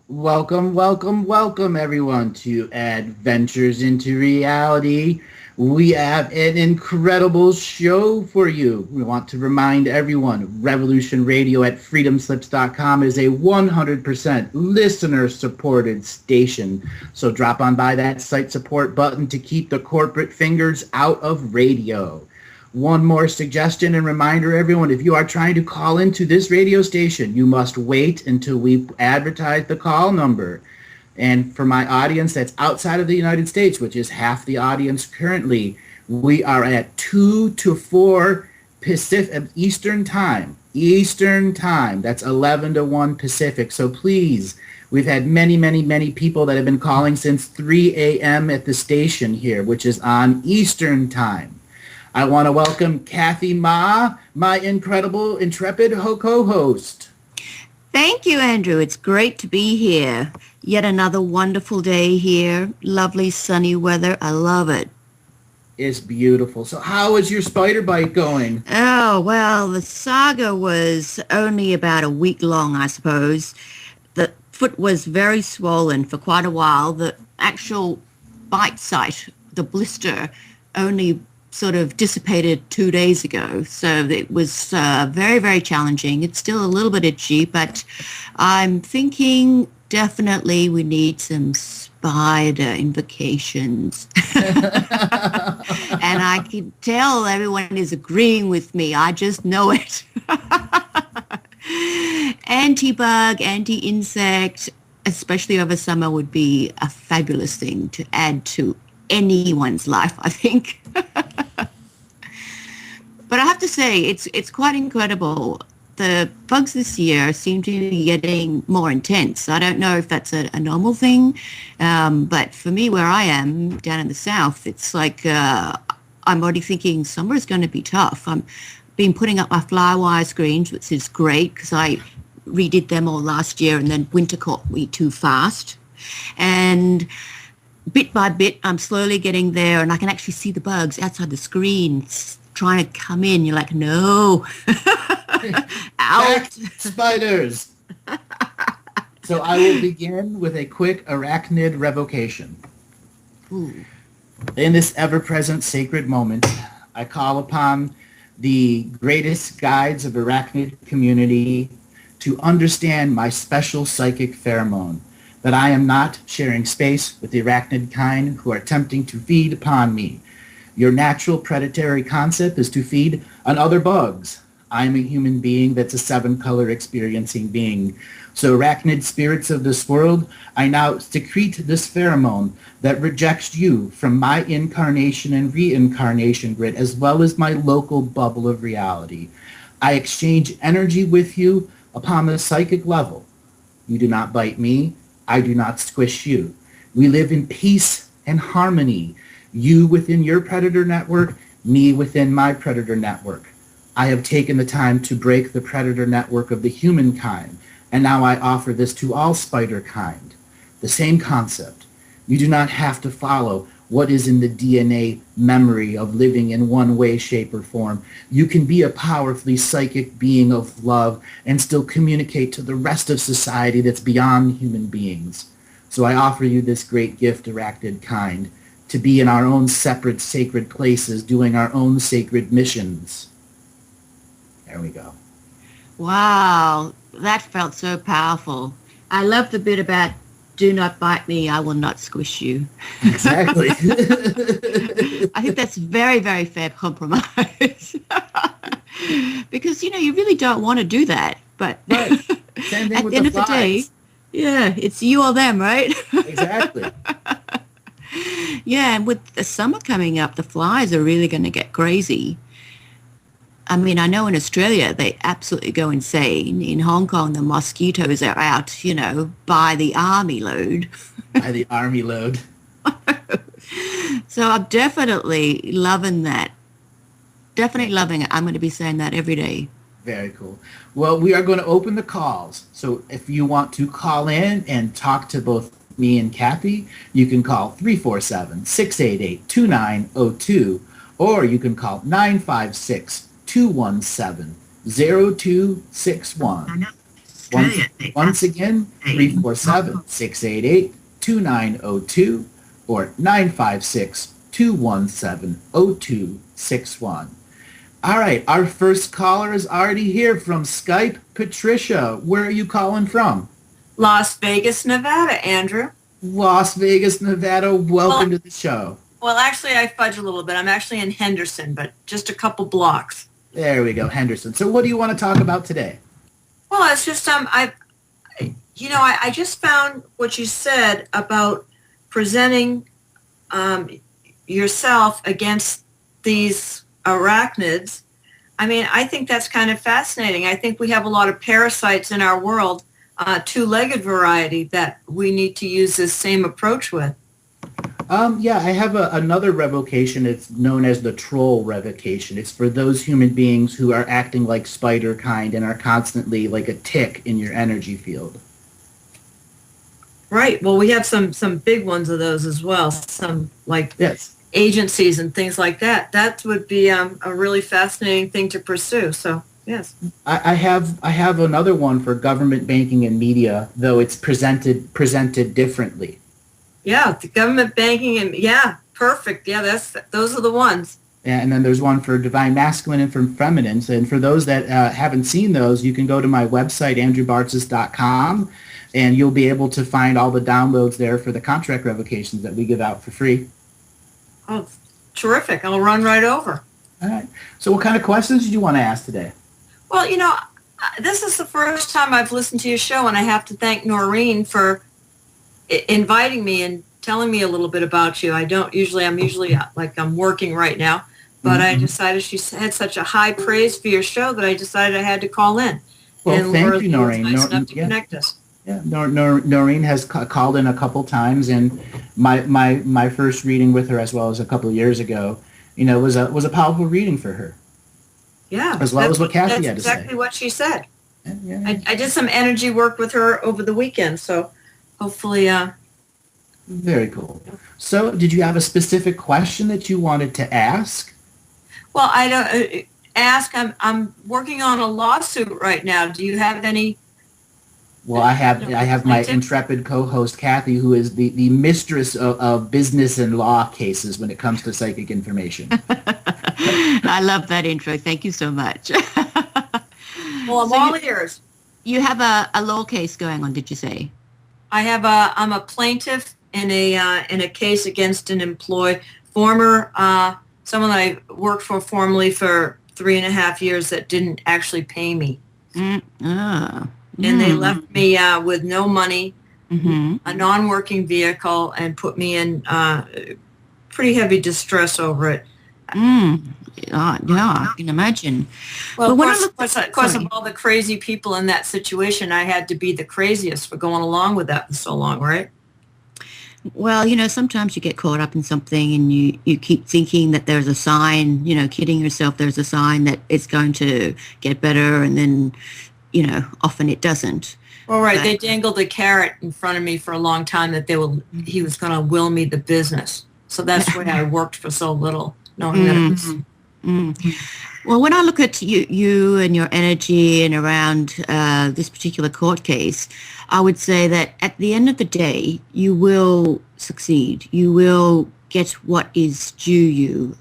Welcome, welcome, welcome, everyone, to Adventures into Reality. We have an incredible show for you. We want to remind everyone Revolution Radio at freedomslips.com is a 100% listener supported station. So drop on by that site support button to keep the corporate fingers out of radio. One more suggestion and reminder, everyone, if you are trying to call into this radio station, you must wait until we advertise the call number. And for my audience that's outside of the United States, which is half the audience currently, we are at 2 to 4 Pacific Eastern Time. Eastern Time. That's 11 to 1 Pacific. So please, we've had many, many, many people that have been calling since 3 a.m. at the station here, which is on Eastern Time. I want to welcome Kathy Ma, my incredible, intrepid co-host. Thank you, Andrew. It's great to be here. Yet another wonderful day here. Lovely sunny weather. I love it. It's beautiful. So how is your spider bite going? Oh, well, the saga was only about a week long, I suppose. The foot was very swollen for quite a while. The actual bite site, the blister, only sort of dissipated 2 days ago. So it was very, very challenging. It's still a little bit itchy, but I'm thinking definitely we need some spider invocations. And I can tell everyone is agreeing with me. I just know it. Anti-bug, anti-insect, especially over summer, would be a fabulous thing to add to anyone's life, I think. But I have to say, it's quite incredible. The bugs this year seem to be getting more intense. I don't know if that's a normal thing, but for me, where I am, down in the south, it's like I'm already thinking summer is going to be tough. I'm been putting up my Flywire screens, which is great because I redid them all last year, and then winter caught me too fast. And bit by bit, I'm slowly getting there, and I can actually see the bugs outside the screens trying to come in. You're like, no. Out. Spiders. So I will begin with a quick arachnid revocation. Ooh. In this ever-present sacred moment, I call upon the greatest guides of arachnid community to understand my special psychic pheromone, that I am not sharing space with the arachnid kind who are attempting to feed upon me. Your natural predatory concept is to feed on other bugs. I am a human being that's a 7-color experiencing being. So arachnid spirits of this world, I now secrete this pheromone that rejects you from my incarnation and reincarnation grid, as well as my local bubble of reality. I exchange energy with you upon the psychic level. You do not bite me. I do not squish you. We live in peace and harmony. You within your predator network, me within my predator network. I have taken the time to break the predator network of the humankind, and now I offer this to all spider kind. The same concept. You do not have to follow what is in the DNA memory of living in one way, shape, or form. You can be a powerfully psychic being of love and still communicate to the rest of society that's beyond human beings. So I offer you this great gift, arachnid kind, to be in our own separate sacred places, doing our own sacred missions. There we go. Wow, that felt so powerful. I love the bit about do not bite me, I will not squish you. Exactly. I think that's very, very fair compromise. Because, you really don't want to do that. But Right. Same thing at with the end the of the day, flies. yeah, it's you or them, right? Exactly. Yeah, and with the summer coming up, the flies are really going to get crazy. I mean, I know in Australia they absolutely go insane. In Hong Kong, the mosquitoes are out, by the army load. By the army load. So I'm definitely loving that. Definitely loving it. I'm going to be saying that every day. Very cool. Well, we are going to open the calls. So if you want to call in and talk to both me and Kathy, you can call 347-688-2902, or you can call 956-217-0261. Once again, 347-688-2902 or 956-217-0261. All right, our first caller is already here from Skype. Patricia, where are you calling from? Las Vegas, Nevada, Andrew. Las Vegas, Nevada. Welcome to the show. Well, actually, I fudge a little bit. I'm actually in Henderson, but just a couple blocks. There we go, Henderson. So what do you want to talk about today? Well, it's just I just found what you said about presenting yourself against these arachnids. I mean, I think that's kind of fascinating. I think we have a lot of parasites in our world, two-legged variety, that we need to use this same approach with. Yeah, I have another revocation. It's known as the troll revocation. It's for those human beings who are acting like spider kind and are constantly like a tick in your energy field. Right. Well, we have some big ones of those as well. Some like agencies and things like that. That would be a really fascinating thing to pursue. So, yes. I have another one for government, banking, and media, though it's presented differently. Yeah, the government, banking, and perfect. Yeah, those are the ones. And then there's one for divine masculine and for feminine. And for those that haven't seen those, you can go to my website, andrewbartzis.com, and you'll be able to find all the downloads there for the contract revocations that we give out for free. Oh, terrific. I'll run right over. All right. So what kind of questions do you want to ask today? Well, this is the first time I've listened to your show, and I have to thank Noreen for inviting me and telling me a little bit about you. I'm usually like I'm working right now, but I decided she had such a high praise for your show that I decided I had to call in. Well, thank you, Noreen. Nice enough to connect us. Yeah, Noreen has called in a couple times, and my first reading with her, as well as a couple of years ago, was a powerful reading for her. Yeah, as well as what Kathy had to say. That's exactly what she said. Yeah. I did some energy work with her over the weekend, so hopefully. Very cool. So, did you have a specific question that you wanted to ask? Well, I don't ask. I'm working on a lawsuit right now. Do you have any? Well, I have my intrepid co-host Kathy, who is the mistress of business and law cases when it comes to psychic information. I love that intro. Thank you so much. Well, I'm all ears. You have a law case going on, did you say? I'm a plaintiff in a case against an someone that I worked for formerly for 3.5 years that didn't actually pay me. And they left me with no money, a non-working vehicle, and put me in pretty heavy distress over it. Yeah, I can imagine. Well, of course, of all the crazy people in that situation, I had to be the craziest for going along with that for so long, right? Well, sometimes you get caught up in something and you keep thinking that there's a sign, kidding yourself, there's a sign that it's going to get better, and then, often it doesn't. All right, they dangled a carrot in front of me for a long time that he was going to will me the business. So that's why I worked for so little, knowing that it was... Well, when I look at you and your energy and around this particular court case, I would say that at the end of the day, you will succeed. You will get what is due you.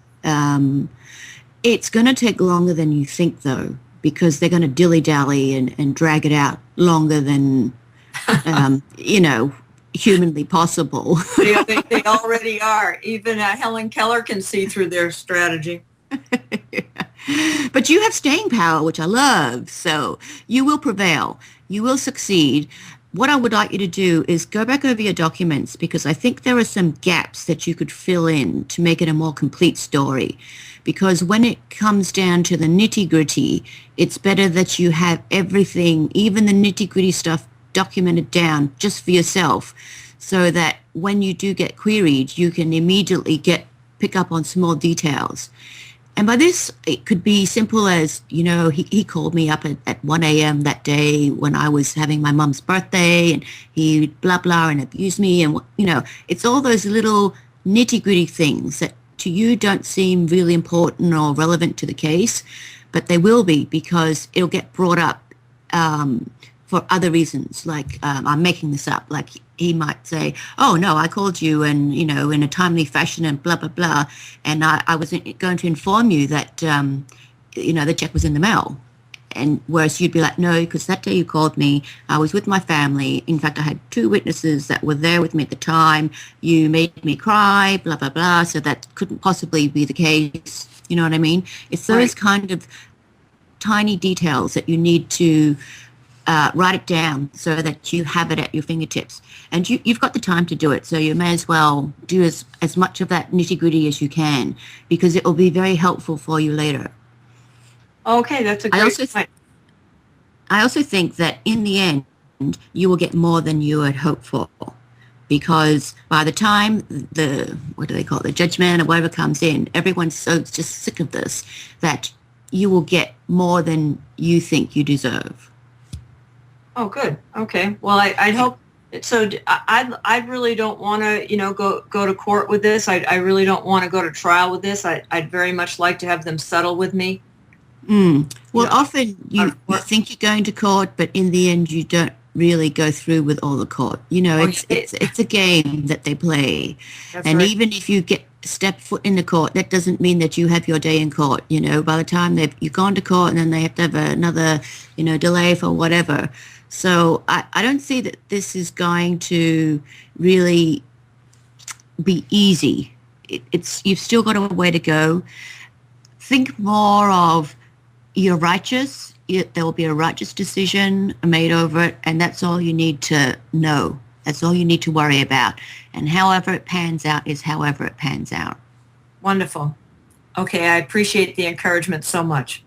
It's going to take longer than you think, though, because they're going to dilly-dally and drag it out longer than, humanly possible. They already are. Even Helen Keller can see through their strategy. But you have staying power, which I love. So you will prevail. You will succeed. What I would like you to do is go back over your documents, because I think there are some gaps that you could fill in to make it a more complete story. Because when it comes down to the nitty-gritty, it's better that you have everything, even the nitty-gritty stuff, documented down just for yourself, so that when you do get queried, you can immediately pick up on small details. And by this, it could be simple as, he called me up at 1 a.m. that day when I was having my mum's birthday, and he blah, blah, and abused me. And, it's all those little nitty-gritty things that to you don't seem really important or relevant to the case, but they will be, because it'll get brought up for other reasons, like I'm making this up, like he might say, oh no, I called you and, you know, in a timely fashion and blah, blah, blah. And I was going to inform you that, you know, the check was in the mail. And whereas you'd be like, no, because that day you called me, I was with my family. In fact, I had 2 witnesses that were there with me at the time. You made me cry, blah, blah, blah. So that couldn't possibly be the case. You know what I mean? It's those kind of tiny details that you need to write it down so that you have it at your fingertips. And you've got the time to do it. So you may as well do as much of that nitty gritty as you can, because it will be very helpful for you later. Okay, that's a great point. I also think that in the end, you will get more than you had hoped for, because by the time the judgment or whatever comes in, everyone's so just sick of this that you will get more than you think you deserve. Oh, good. Okay. Well, I'd hope so. I really don't want to, you know, go to court with this. I really don't want to go to trial with this. I'd very much like to have them settle with me. Well, often you think you're going to court, but in the end, you don't really go through with all the court. You know, it's a game that they play. And even if you step foot in the court, that doesn't mean that you have your day in court. You know, by the time you've gone to court, and then they have to have another, you know, delay for whatever. So I don't see that this is going to really be easy. You've still got a way to go. Think more of, you're righteous, there will be a righteous decision made over it, and that's all you need to know. That's all you need to worry about. And however it pans out is however it pans out. Wonderful. Okay, I appreciate the encouragement so much.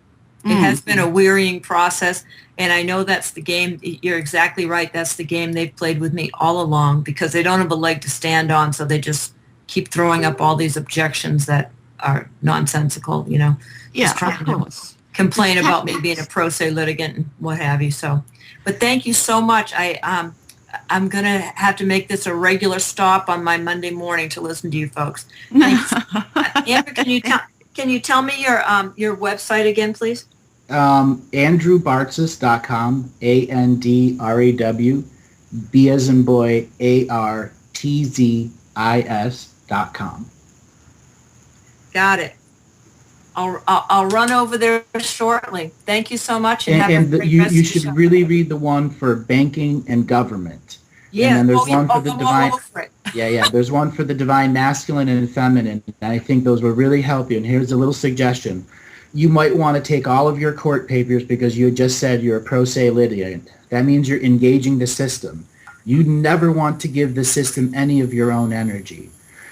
It has been a wearying process, and I know that's the game. You're exactly right. That's the game they've played with me all along, because they don't have a leg to stand on, so they just keep throwing up all these objections that are nonsensical, you know. Yeah, just trying to complain about me being a pro se litigant and what have you. So, but thank you so much. I'm going to have to make this a regular stop on my Monday morning to listen to you folks. Thanks. Amber, can you tell me your website again, please? AndrewBartzis.com, ANDRAW, B as in boy, ARTZIS.com. Got it. I'll run over there shortly. Thank you so much, and have a great rest you of should the show. really read the one for banking and government. Yeah, and then there's one for the I'm divine. all over it. Yeah. There's one for the divine masculine and feminine. And I think those will really help you. And here's a little suggestion. You might want to take all of your court papers, because you had just said you're a pro se litigant. That means you're engaging the system. You never want to give the system any of your own energy.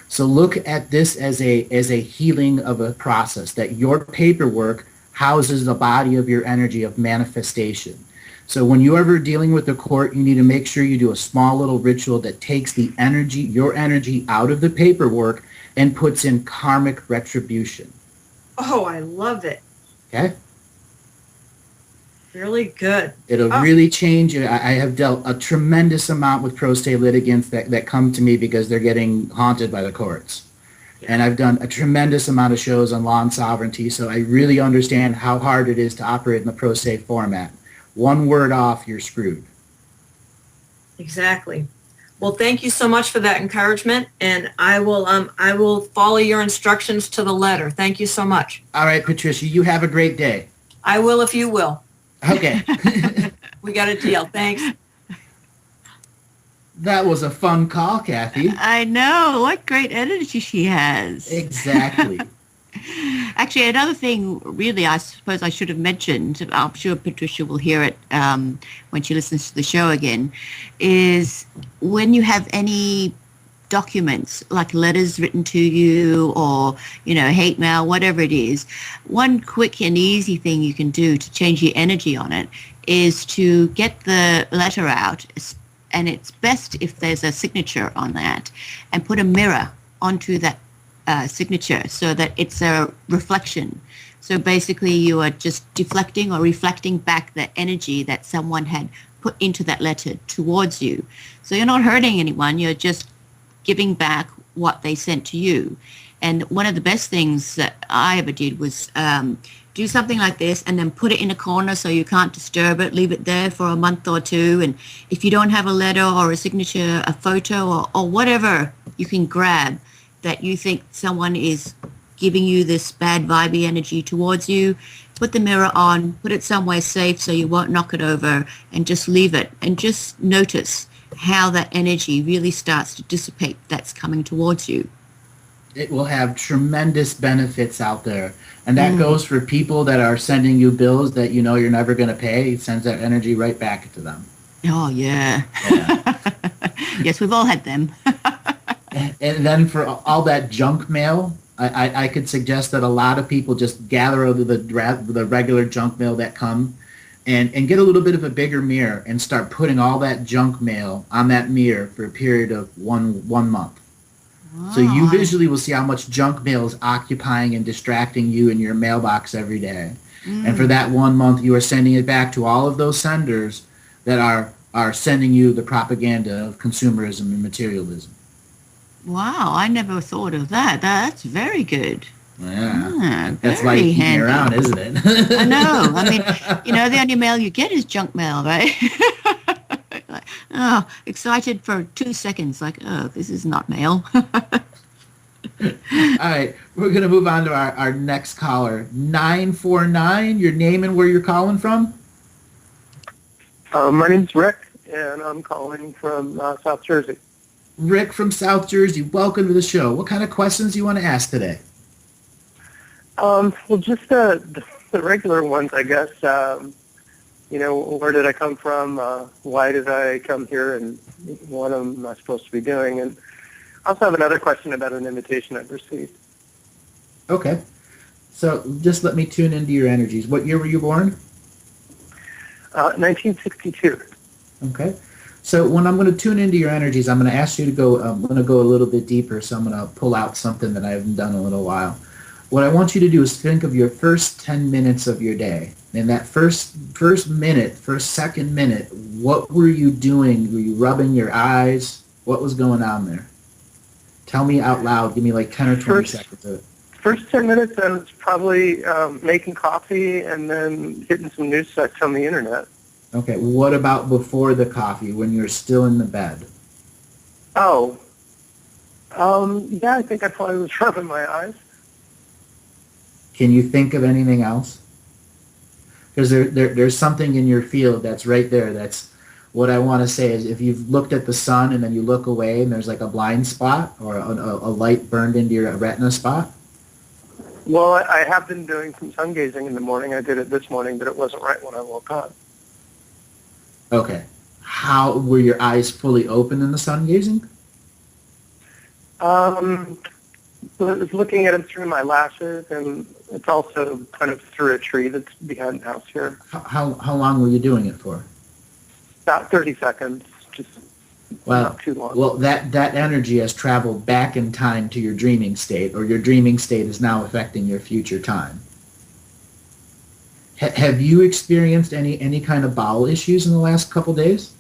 So look at this as a healing of a process, that your paperwork houses the body of your energy of manifestation. So when you're ever dealing with the court, you need to make sure you do a small little ritual that takes the energy, your energy, out of the paperwork and puts in karmic retribution. Oh, I love it. Okay? Really good. It'll really change it. I have dealt a tremendous amount with pro se litigants that come to me because they're getting haunted by the courts. Yeah. And I've done a tremendous amount of shows on law and sovereignty, so I really understand how hard it is to operate in the pro se format. One word off, you're screwed. Exactly. Well, thank you so much for that encouragement, and I will follow your instructions to the letter. Thank you so much. All right, Patricia, you have a great day. I will if you will. Okay. We got a deal. Thanks. That was a fun call, Kathy. I know. What great energy she has. Exactly. Actually, another thing, really, I suppose I should have mentioned, I'm sure Patricia will hear it when she listens to the show again, is when you have any documents, like letters written to you or, you know, hate mail, whatever it is, one quick and easy thing you can do to change your energy on it is to get the letter out, and it's best if there's a signature on that, and put a mirror onto that signature so that it's a reflection. So basically you are just deflecting or reflecting back the energy that someone had put into that letter towards you. So you're not hurting anyone, you're just giving back what they sent to you. And one of the best things that I ever did was do something like this and then put it in a corner so you can't disturb it, leave it there for a month or two. And if you don't have a letter or a signature, a photo or whatever you can grab that you think someone is giving you this bad vibey energy towards you, put the mirror on, put it somewhere safe so you won't knock it over, and just leave it and just notice how that energy really starts to dissipate that's coming towards you. It will have tremendous benefits out there. And that goes for people that are sending you bills that you know you're never going to pay. It sends that energy right back to them. Oh, yeah. Yes, we've all had them. And then for all that junk mail, I could suggest that a lot of people just gather over the regular junk mail that come and get a little bit of a bigger mirror and start putting all that junk mail on that mirror for a period of one month. So you visually will see how much junk mail is occupying and distracting you in your mailbox every day. And for that 1 month, you are sending it back to all of those senders that are sending you the propaganda of consumerism and materialism. Wow, I never thought of that. That's very good. Yeah, that's why you keep me around, isn't it? I know. I mean, the only mail you get is junk mail, right? Like, oh, excited for 2 seconds, like, oh, this is not mail. All right, we're going to move on to our next caller. 949, your name and where you're calling from? My name's Rick, and I'm calling from South Jersey. Rick from South Jersey, welcome to the show. What kind of questions do you want to ask today? Well, just the regular ones, I guess. Where did I come from? Why did I come here? And what am I supposed to be doing? And I also have another question about an invitation I've received. Okay. So just let me tune into your energies. What year were you born? 1962. Okay. So when I'm going to tune into your energies, I'm going to ask you to go, I'm going to go a little bit deeper. So I'm going to pull out something that I haven't done in a little while. What I want you to do is think of your first 10 minutes of your day. In that first second minute, what were you doing? Were you rubbing your eyes? What was going on there? Tell me out loud. Give me like 10 or 20 seconds of it. First 10 minutes, I was probably making coffee and then hitting some news sites on the internet. Okay. What about before the coffee, when you're still in the bed? Oh. Yeah, I think I probably was rubbing my eyes. Can you think of anything else? Because there's something in your field that's right there. That's what I want to say is if you've looked at the sun and then you look away and there's like a blind spot or a light burned into your retina spot. Well, I have been doing some sun gazing in the morning. I did it this morning, but it wasn't right when I woke up. Okay. How were your eyes fully open in the sun gazing? I was looking at it through my lashes, and it's also kind of through a tree that's behind the house here. How long were you doing it for? About 30 seconds, just not too long. Well, that energy has traveled back in time to your dreaming state, or your dreaming state is now affecting your future time. Have you experienced any kind of bowel issues in the last couple days?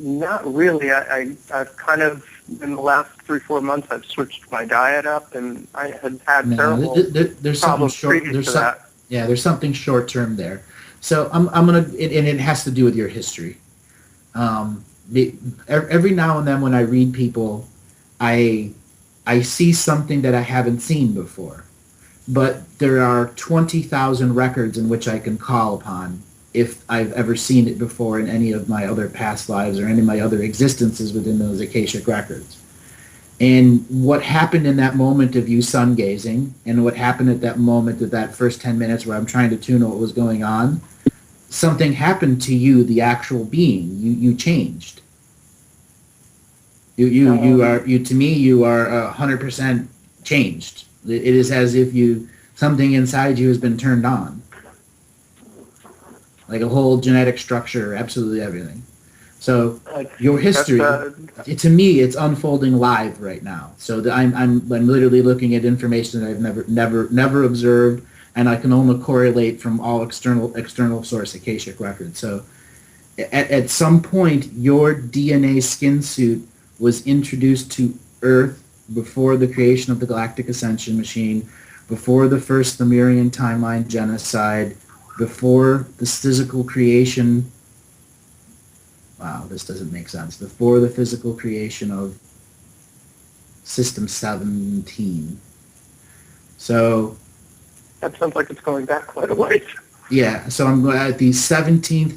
Not really. I've kind of, in the last 3-4 months, I've switched my diet up, and I had terrible there's problems something previous to that. Yeah, there's something short term there. So I'm gonna, and it has to do with your history. Every now and then when I read people, I see something that I haven't seen before, but there are 20,000 records in which I can call upon if I've ever seen it before in any of my other past lives or any of my other existences within those Akashic records. And what happened in that moment of you sun gazing and what happened at that moment of that first 10 minutes where I'm trying to tune what was going on, something happened to you, the actual being. You changed. You are to me, you are 100% changed. It is as if something inside you has been turned on. Like a whole genetic structure, absolutely everything. So your history, to me, it's unfolding live right now. So I'm literally looking at information that I've never observed, and I can only correlate from all external source Akashic records. So at some point, your DNA skin suit was introduced to Earth before the creation of the Galactic Ascension Machine, before the first Lemurian timeline genocide, before the physical creation. Wow, this doesn't make sense. Before the physical creation of System 17. So That sounds like it's going back quite a ways. yeah, so I'm at the 17th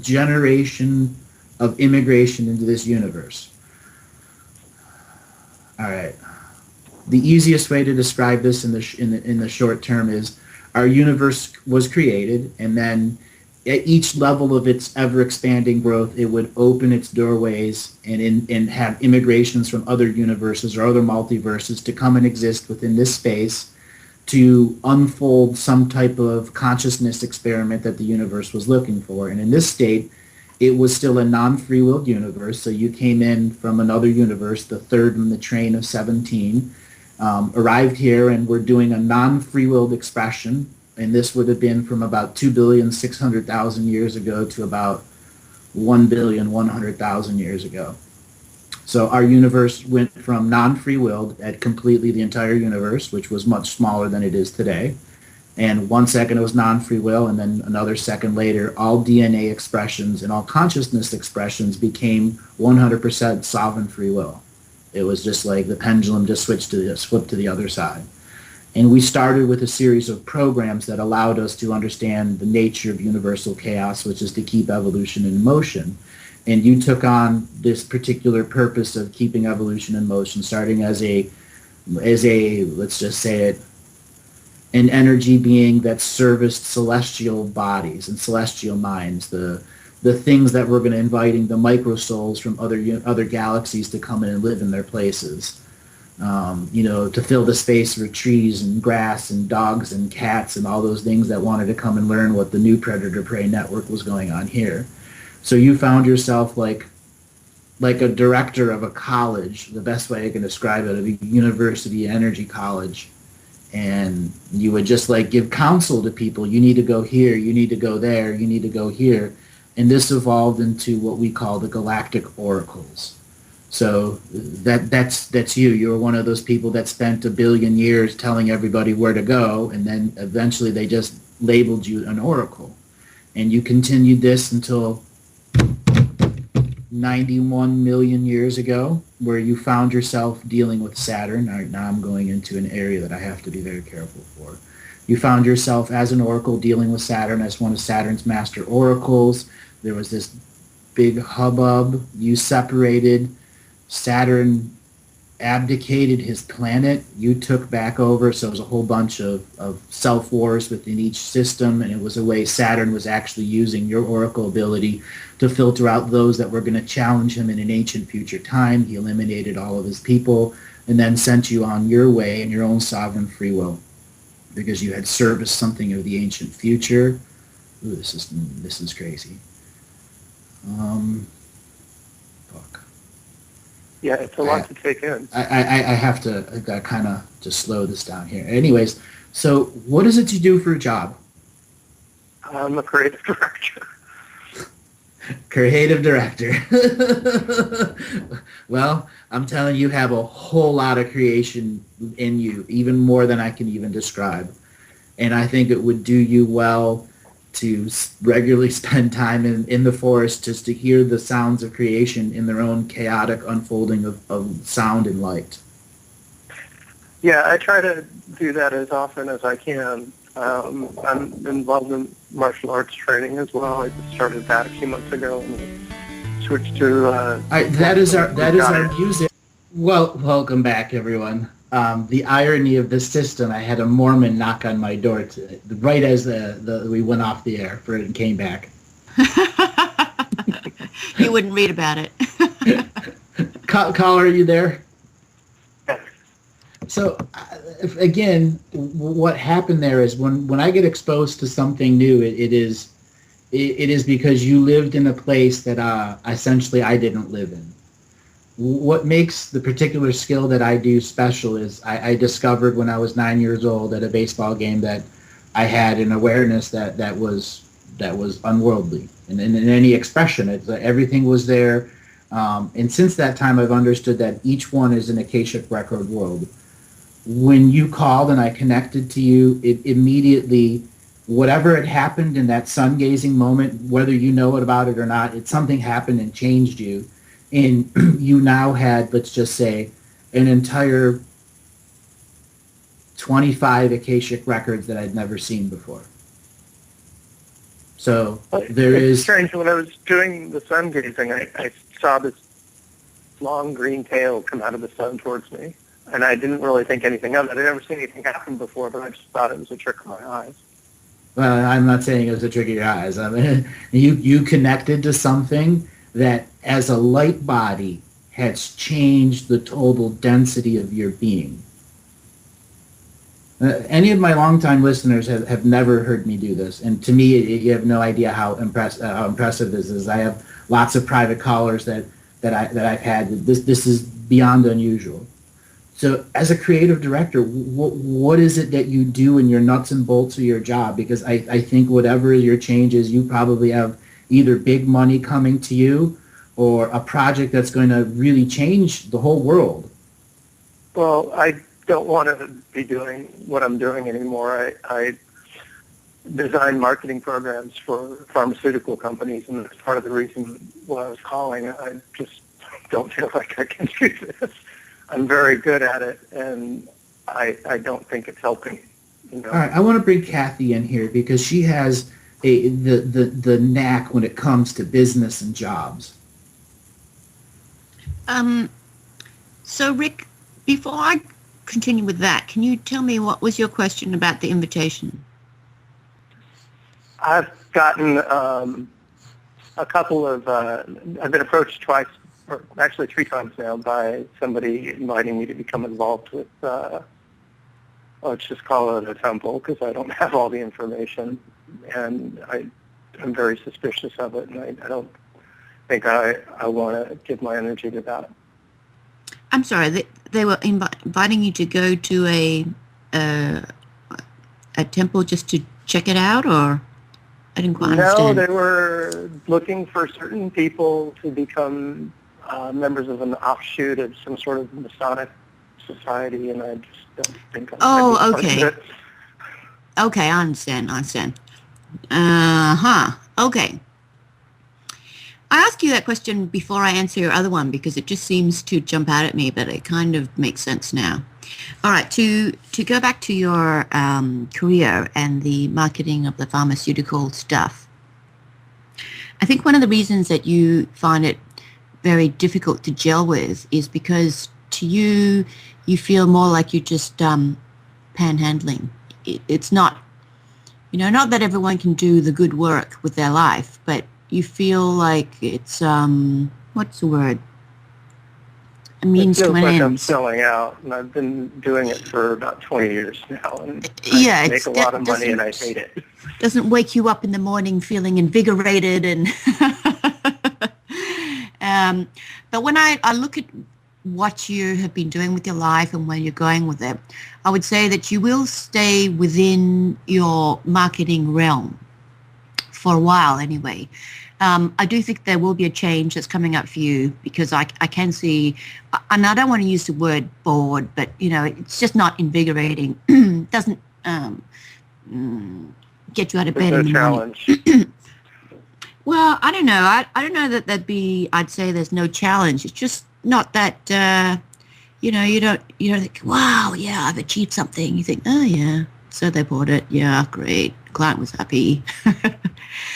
generation of immigration into this universe. All right. The easiest way to describe this in the short term is our universe was created, and then at each level of its ever-expanding growth, it would open its doorways and have immigrations from other universes or other multiverses to come and exist within this space to unfold some type of consciousness experiment that the universe was looking for. And in this state, it was still a non-free-willed universe, so you came in from another universe, the third in the train of 17, arrived here, and we're doing a non-free-willed expression, and this would have been from about 2,600,000 years ago to about 1,100,000 years ago. So our universe went from non-free-willed at completely the entire universe, which was much smaller than it is today, and 1 second it was non-free will, and then another second later, all DNA expressions and all consciousness expressions became 100% sovereign free will. It was just like the pendulum just flipped to the other side. And we started with a series of programs that allowed us to understand the nature of universal chaos, which is to keep evolution in motion. And you took on this particular purpose of keeping evolution in motion, starting as a let's just say it, an energy being that serviced celestial bodies and celestial minds, the things that were going to inviting the micro souls from other galaxies to come in and live in their places. To fill the space for trees and grass and dogs and cats and all those things that wanted to come and learn what the new predator-prey network was going on here. So you found yourself like a director of a college, the best way I can describe it, of a university energy college. And you would just like give counsel to people. You need to go here, you need to go there, you need to go here. And this evolved into what we call the Galactic Oracles. So that's you. You're one of those people that spent 1 billion years telling everybody where to go, and then eventually they just labeled you an oracle. And you continued this until 91 million years ago, where you found yourself dealing with Saturn. All right, now I'm going into an area that I have to be very careful for. You found yourself as an oracle dealing with Saturn as one of Saturn's master oracles. There was this big hubbub. You separated. Saturn abdicated his planet. You took back over, so it was a whole bunch of self-wars within each system, and it was a way Saturn was actually using your oracle ability to filter out those that were going to challenge him in an ancient future time. He eliminated all of his people and then sent you on your way in your own sovereign free will because you had serviced something of the ancient future. Ooh, this is crazy. Fuck. Yeah, it's a lot to take in. I have to kind of just slow this down here. Anyways, so what is it you do for a job? I'm a creative director. Creative director. Well, I'm telling you, have a whole lot of creation in you, even more than I can even describe. And I think it would do you well to regularly spend time in the forest just to hear the sounds of creation in their own chaotic unfolding of sound and light. Yeah, I try to do that as often as I can. I'm involved in martial arts training as well. I just started that a few months ago and switched to... that is our music. Well, welcome back, everyone. The irony of this system, I had a Mormon knock on my door right as we went off the air and came back. He wouldn't read about it. Caller, are you there? So, again, what happened there is when I get exposed to something new, it is because you lived in a place that essentially I didn't live in. What makes the particular skill that I do special is I discovered when I was 9 years old at a baseball game that I had an awareness that was unworldly. And in any expression, everything was there. And since that time, I've understood that each one is an Akashic record world. When you called and I connected to you, it immediately, whatever had happened in that sun gazing moment, whether you know about it or not, something happened and changed you. And you now had, let's just say, an entire 25 Akashic records that I'd never seen before. So there it's is... strange. When I was doing the sun gazing, I saw this long green tail come out of the sun towards me. And I didn't really think anything of it. I'd never seen anything happen before, but I just thought it was a trick of my eyes. Well, I'm not saying it was a trick of your eyes. I mean, you connected to something that, as a light body, has changed the total density of your being. Any of my longtime listeners have never heard me do this, and to me, you have no idea how impressive this is. I have lots of private callers that I've had. This is beyond unusual. So as a creative director, what is it that you do in your nuts and bolts of your job? Because I think whatever your change is, you probably have either big money coming to you or a project that's going to really change the whole world. Well, I don't want to be doing what I'm doing anymore. I design marketing programs for pharmaceutical companies, and that's part of the reason why I was calling. I just don't feel like I can do this. I'm very good at it, and I don't think it's helping. You know? All right, I want to bring Kathy in here because she has the knack when it comes to business and jobs. So Rick, before I continue with that, can you tell me what was your question about the invitation? I've gotten a couple of, I've been approached twice, or actually 3 times now, by somebody inviting me to become involved with, let's just call it a temple, because I don't have all the information, and I'm very suspicious of it, and I don't think I want to give my energy to that. I'm sorry, they were inviting you to go to a temple just to check it out, or I didn't quite understand. No, they were looking for certain people to become members of an offshoot of some sort of Masonic society, and I just don't think I'm okay. part of it. Okay, I understand. Okay. I asked you that question before I answer your other one because it just seems to jump out at me, but it kind of makes sense now. All right, to go back to your career and the marketing of the pharmaceutical stuff, I think one of the reasons that you find it very difficult to gel with is because to you feel more like you're just panhandling. It's not, not that everyone can do the good work with their life, but you feel like it's, what's the word? A means to an end. I'm selling out, and I've been doing it for about 20 years now, and I make a lot of money, and I hate it. Doesn't wake you up in the morning feeling invigorated, and but when I look at what you have been doing with your life and where you're going with it, I would say that you will stay within your marketing realm for a while anyway. I do think there will be a change that's coming up for you because I can see, and I don't want to use the word bored, but, it's just not invigorating. Doesn't get you out of bed in the challenge. morning. Well, I don't know. I don't know that I'd say there's no challenge. It's just not that, you don't think, wow, yeah, I've achieved something. You think, oh, yeah, so they bought it. Yeah, great. Client was happy.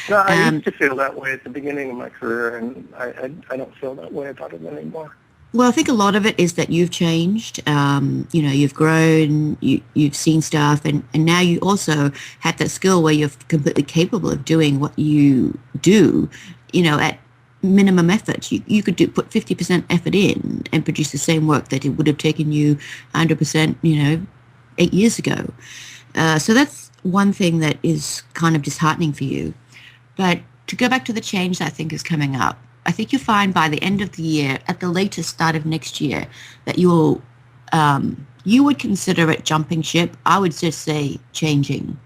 No, I used to feel that way at the beginning of my career, and I don't feel that way about it anymore. Well, I think a lot of it is that you've changed. You've grown, you've seen stuff, and now you also have that skill where you're completely capable of doing what you do, at minimum effort. You could put 50% effort in and produce the same work that it would have taken you 100%, 8 years ago. So that's one thing that is kind of disheartening for you. But to go back to the change that I think is coming up, I think you'll find by the end of the year, at the latest start of next year, that you would consider it jumping ship. I would just say changing.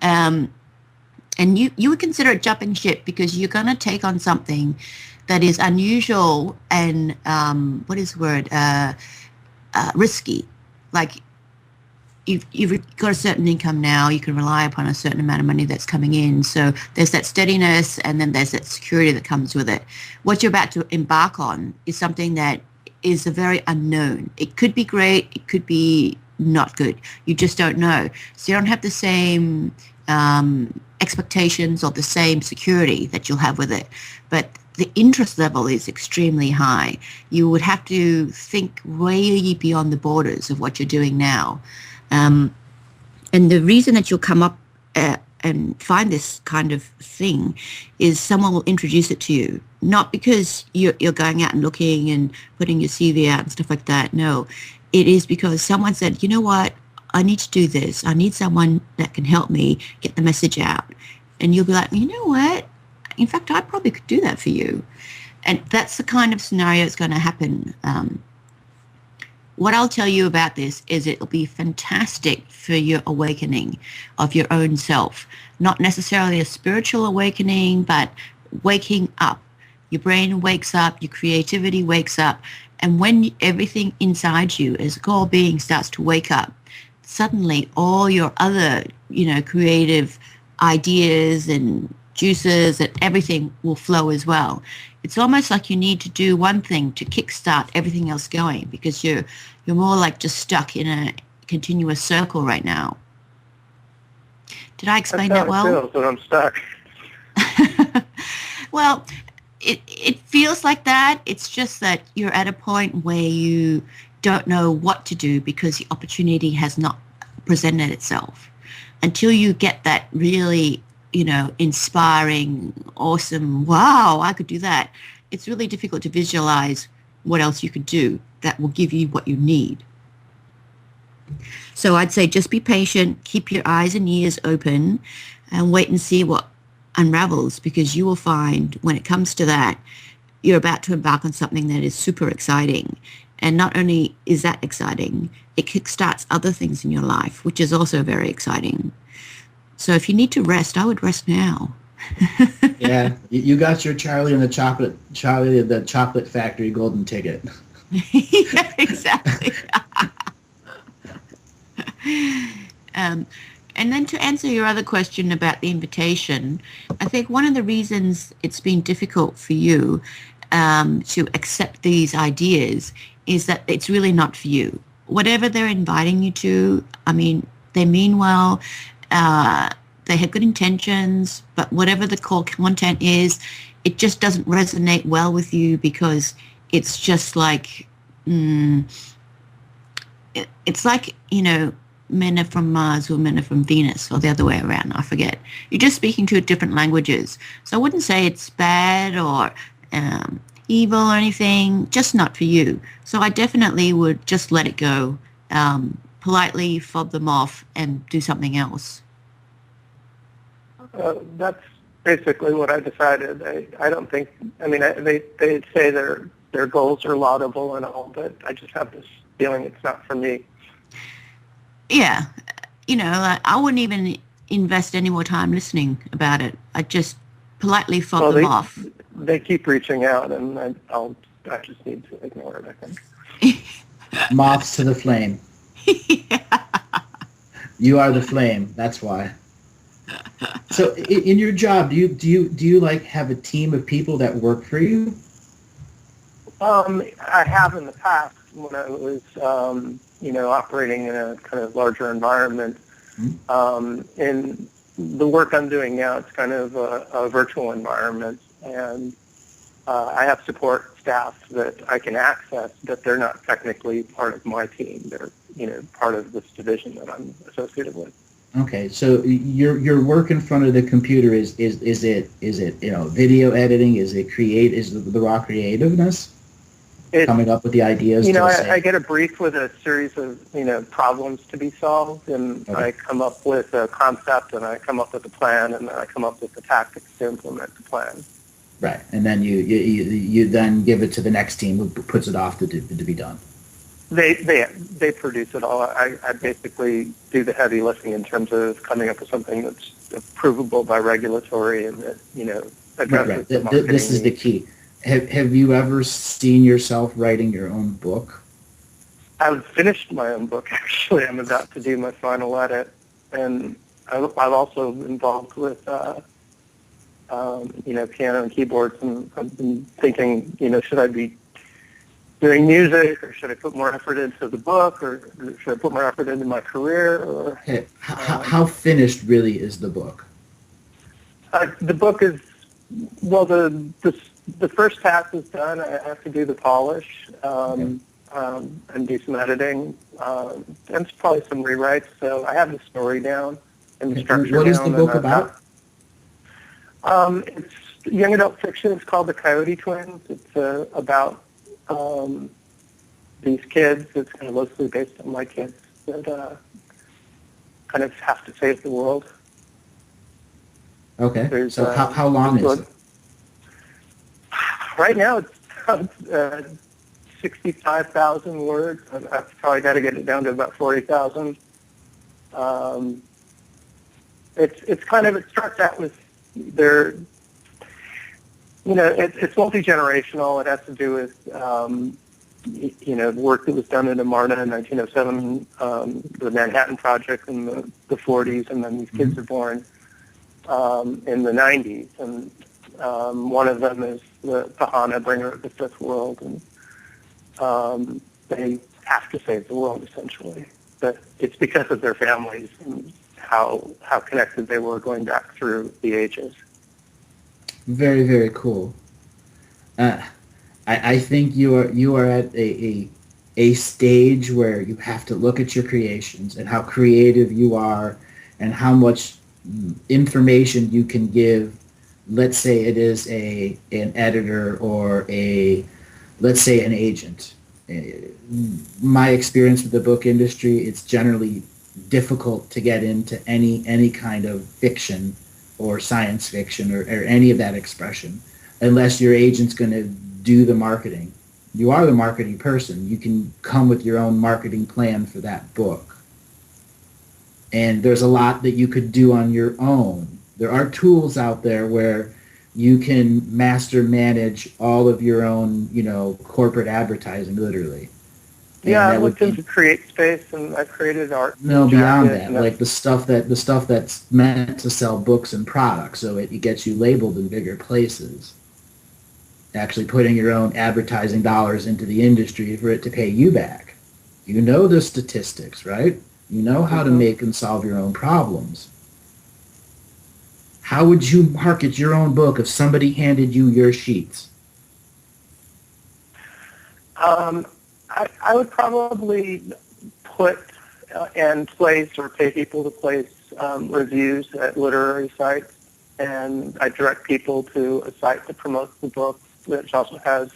And And you would consider it jumping ship because you're going to take on something that is unusual and, what is the word, risky. Like you've got a certain income now, you can rely upon a certain amount of money that's coming in. So there's that steadiness and then there's that security that comes with it. What you're about to embark on is something that is a very unknown. It could be great, it could be not good. You just don't know. So you don't have the same expectations or the same security that you'll have with it. But the interest level is extremely high. You would have to think way beyond the borders of what you're doing now. And the reason that you'll come up and find this kind of thing is someone will introduce it to you, not because you're going out and looking and putting your CV out and stuff like that. No, it is because someone said, you know what, I need to do this. I need someone that can help me get the message out. And you'll be like, you know what? In fact, I probably could do that for you. And that's the kind of scenario that's going to happen. What I'll tell you about this is it'll be fantastic for your awakening of your own self. Not necessarily a spiritual awakening, but waking up. Your brain wakes up, your creativity wakes up. And when everything inside you as a core being starts to wake up, suddenly all your other, creative ideas and juices and everything will flow as well. It's almost like you need to do one thing to kickstart everything else going because you're more like just stuck in a continuous circle right now. Did I explain that well? Feels that I'm stuck. Well, it feels like that. It's just that you're at a point where you don't know what to do because the opportunity has not presented itself. Until you get that really, inspiring, awesome, wow, I could do that. It's really difficult to visualize what else you could do that will give you what you need. So I'd say just be patient, keep your eyes and ears open, and wait and see what unravels, because you will find when it comes to that, you're about to embark on something that is super exciting. And not only is that exciting, it kickstarts other things in your life, which is also very exciting. So if you need to rest, I would rest now. Yeah, you got your Charlie the Chocolate Factory golden ticket. Yeah, exactly. And then to answer your other question about the invitation, I think one of the reasons it's been difficult for you to accept these ideas is that it's really not for you. Whatever they're inviting you to, I mean, they mean well, they have good intentions, but whatever the core content is, it just doesn't resonate well with you because it's just like, it's like, men are from Mars or men are from Venus or the other way around, I forget. You're just speaking two different languages. So I wouldn't say it's bad or evil or anything, just not for you. So I definitely would just let it go, politely fob them off and do something else. That's basically what I decided. I don't think, they say their goals are laudable and all, but I just have this feeling it's not for me. Yeah, I wouldn't even invest any more time listening about it. I just politely fob them off. They keep reaching out, and I just need to ignore it, I think. Moths to the flame. Yeah. You are the flame. That's why. So, in your job, do you like have a team of people that work for you? I have in the past when I was, operating in a kind of larger environment. In the work I'm doing now, it's kind of a virtual environment, and I have support staff that I can access, but they're not technically part of my team. They're, part of this division that I'm associated with. Okay, so your work in front of the computer is it video editing? Is the raw creativeness? Coming up with the ideas? I get a brief with a series of problems to be solved, and okay. I come up with a concept, and I come up with a plan, and then I come up with the tactics to implement the plan. Right, and then you then give it to the next team who puts it off to be done. They produce it all. I basically do the heavy lifting in terms of coming up with something that's provable by regulatory and that, addresses Right. the marketing This is the needs. key. Have you ever seen yourself writing your own book? I've finished my own book, actually. I'm about to do my final edit. And I've also been involved with, piano and keyboards. And I've been thinking, should I be doing music, or should I put more effort into the book, or should I put more effort into my career? Or Okay. How finished really is the book? the book is, well, the first half is done. I have to do the polish and do some editing, and it's probably some rewrites. So I have the story down and the structure down. What is the book about? It's young adult fiction. It's called The Coyote Twins. It's about these kids. It's kind of loosely based on my kids that kind of have to save the world. Okay. So how long is it? Right now it's 65,000 words. I've probably got to get it down to about 40,000. It starts out with it's multi-generational. It has to do with the work that was done in Amarna in 1907, the Manhattan Project in the 40s, and then these kids are born in the 90s, and one of them is the Pahana, bringer of the fifth world, and they have to save the world, essentially. But it's because of their families and how connected they were going back through the ages. Very, very cool. I think you are at a stage where you have to look at your creations and how creative you are and how much information you can give. Let's say it is an editor or let's say an agent. My experience with the book industry, it's generally difficult to get into any kind of fiction or science fiction or any of that expression unless your agent's going to do the marketing. You are the marketing person. You can come with your own marketing plan for that book. And there's a lot that you could do on your own. There are tools out there where you can master manage all of your own, corporate advertising, literally. Yeah, I looked into Create Space, and I created art. No, beyond that, like the stuff that's meant to sell books and products, so it gets you labeled in bigger places. Actually putting your own advertising dollars into the industry for it to pay you back. You know the statistics, right? You know how to make and solve your own problems. How would you market your own book if somebody handed you your sheets? I would probably put and place or pay people to place reviews at literary sites, and I direct people to a site that promotes the book, which also has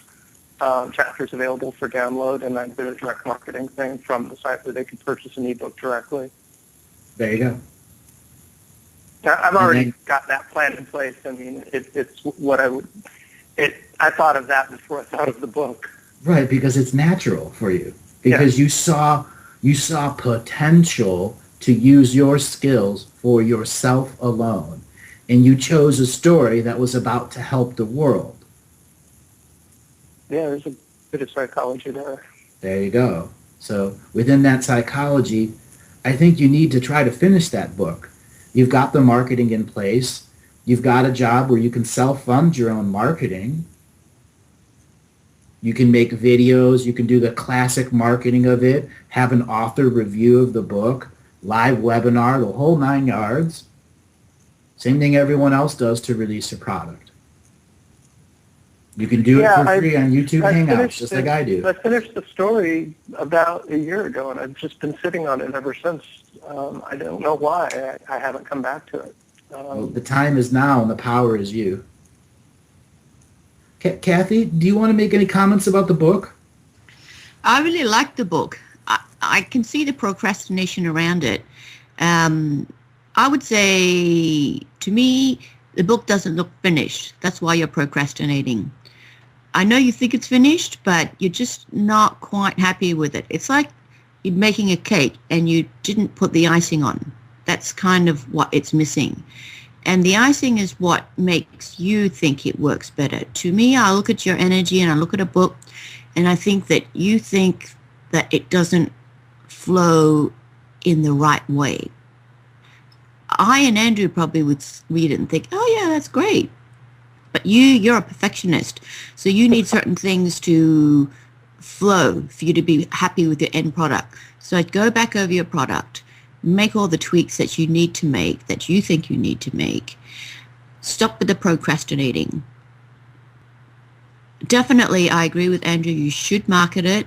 chapters available for download, and I do a direct marketing thing from the site where they can purchase an ebook directly. There you go. Now, I've already got that plan in place. I mean, it's what I would. I thought of that before I thought of the book. Right, because it's natural for you. Because you saw potential to use your skills for yourself alone, and you chose a story that was about to help the world. Yeah, there's a bit of psychology there. There you go. So within that psychology, I think you need to try to finish that book. You've got the marketing in place. You've got a job where you can self-fund your own marketing. You can make videos. You can do the classic marketing of it, have an author review of the book, live webinar, the whole 9 yards. Same thing everyone else does to release a product. You can do it for free on YouTube Hangouts, just like I do. I finished the story about a year ago, and I've just been sitting on it ever since. I don't know why I haven't come back to it. Well, the time is now, and the power is you. Kathy, do you want to make any comments about the book? I really like the book. I can see the procrastination around it. I would say, to me, the book doesn't look finished. That's why you're procrastinating. I know you think it's finished, but you're just not quite happy with it. It's like you're making a cake and you didn't put the icing on. That's kind of what it's missing. And the icing is what makes you think it works better. To me, I look at your energy and I look at a book and I think that you think that it doesn't flow in the right way. I and Andrew probably would read it and think, oh yeah, that's great. But you're a perfectionist. So you need certain things to flow for you to be happy with your end product. So I'd go back over your product, make all the tweaks that you need to make, that you think you need to make. Stop with the procrastinating. Definitely, I agree with Andrew. You should market it.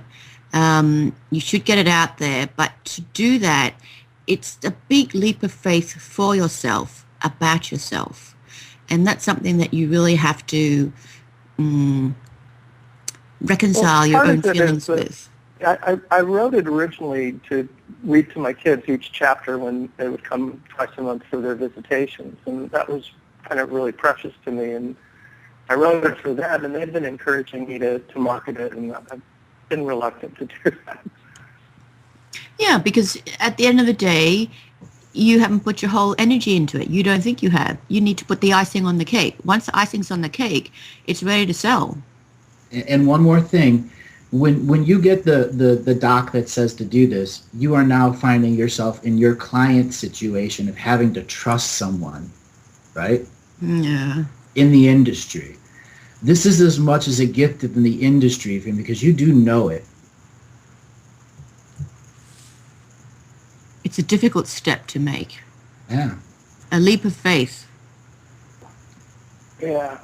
You should get it out there. But to do that, it's a big leap of faith for yourself, about yourself. And that's something that you really have to reconcile your own feelings with. I wrote it originally to read to my kids each chapter when they would come twice a month for their visitations, and that was kind of really precious to me. And I wrote it for that, and they've been encouraging me to market it, and I've been reluctant to do that. Yeah, because at the end of the day, you haven't put your whole energy into it. You don't think you have. You need to put the icing on the cake. Once the icing's on the cake, it's ready to sell. And one more thing. When you get the doc that says to do this, you are now finding yourself in your client situation of having to trust someone, right? Yeah. In the industry. This is as much as a gift in the industry for him because you do know it. It's a difficult step to make. Yeah. A leap of faith. Yeah.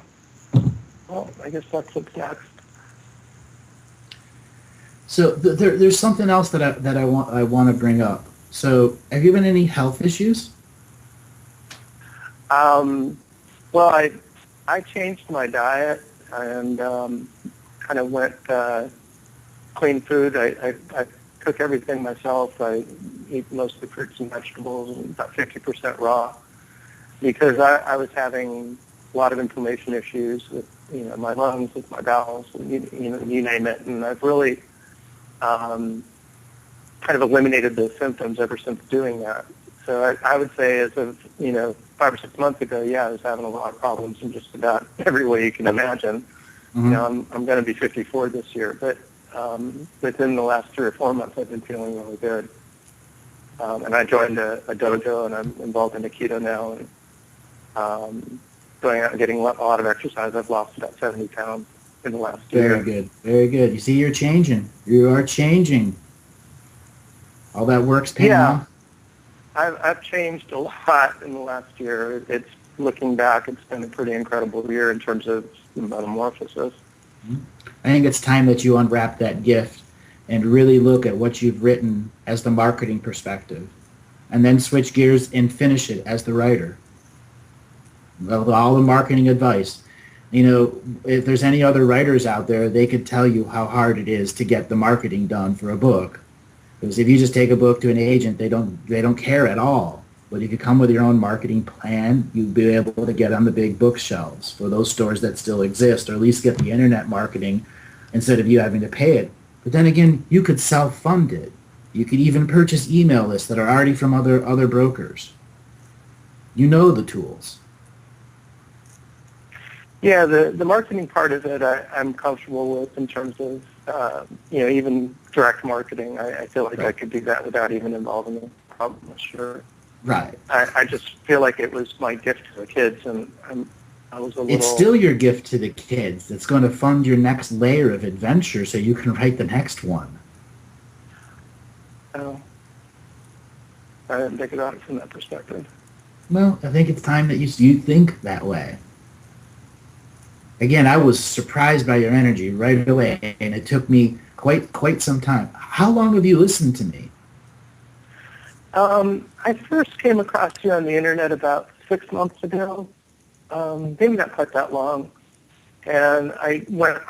Well, I guess that's what's next. So there's something else that I want to bring up. So have you had any health issues? Well, I changed my diet and kind of went clean food. I cook everything myself. I eat mostly fruits and vegetables and about 50% raw because I was having a lot of inflammation issues with my lungs, with my bowels, and you name it. And I've really kind of eliminated those symptoms ever since doing that. So I would say as of 5 or 6 months ago, I was having a lot of problems in just about every way you can imagine. Mm-hmm. I'm going to be 54 this year, but within the last 3 or 4 months, I've been feeling really good. And I joined a dojo, and I'm involved in Aikido now, and going out and getting a lot of exercise. I've lost about 70 pounds in the last year. Very good. Very good. You see, you're changing. You are changing. All that work's paying off. I've changed a lot in the last year. It's looking back, it's been a pretty incredible year in terms of metamorphosis. I think it's time that you unwrap that gift and really look at what you've written as the marketing perspective, and then switch gears and finish it as the writer. Well, all the marketing advice. If there's any other writers out there, they could tell you how hard it is to get the marketing done for a book. Because if you just take a book to an agent, they don't care at all. But if you come with your own marketing plan, you'll be able to get on the big bookshelves for those stores that still exist, or at least get the internet marketing instead of you having to pay it. But then again, you could self-fund it. You could even purchase email lists that are already from other brokers. You know the tools. Yeah, the marketing part of it I'm comfortable with in terms of, even direct marketing. I feel like I could do that without even involving the publisher. Right. I just feel like it was my gift to the kids, and I was a little... It's still your gift to the kids. It's going to fund your next layer of adventure so you can write the next one. Oh. I didn't think about it from that perspective. Well, I think it's time that you think that way. Again, I was surprised by your energy right away, and it took me quite some time. How long have you listened to me? I first came across you on the internet about 6 months ago. Maybe not quite that long. And I went,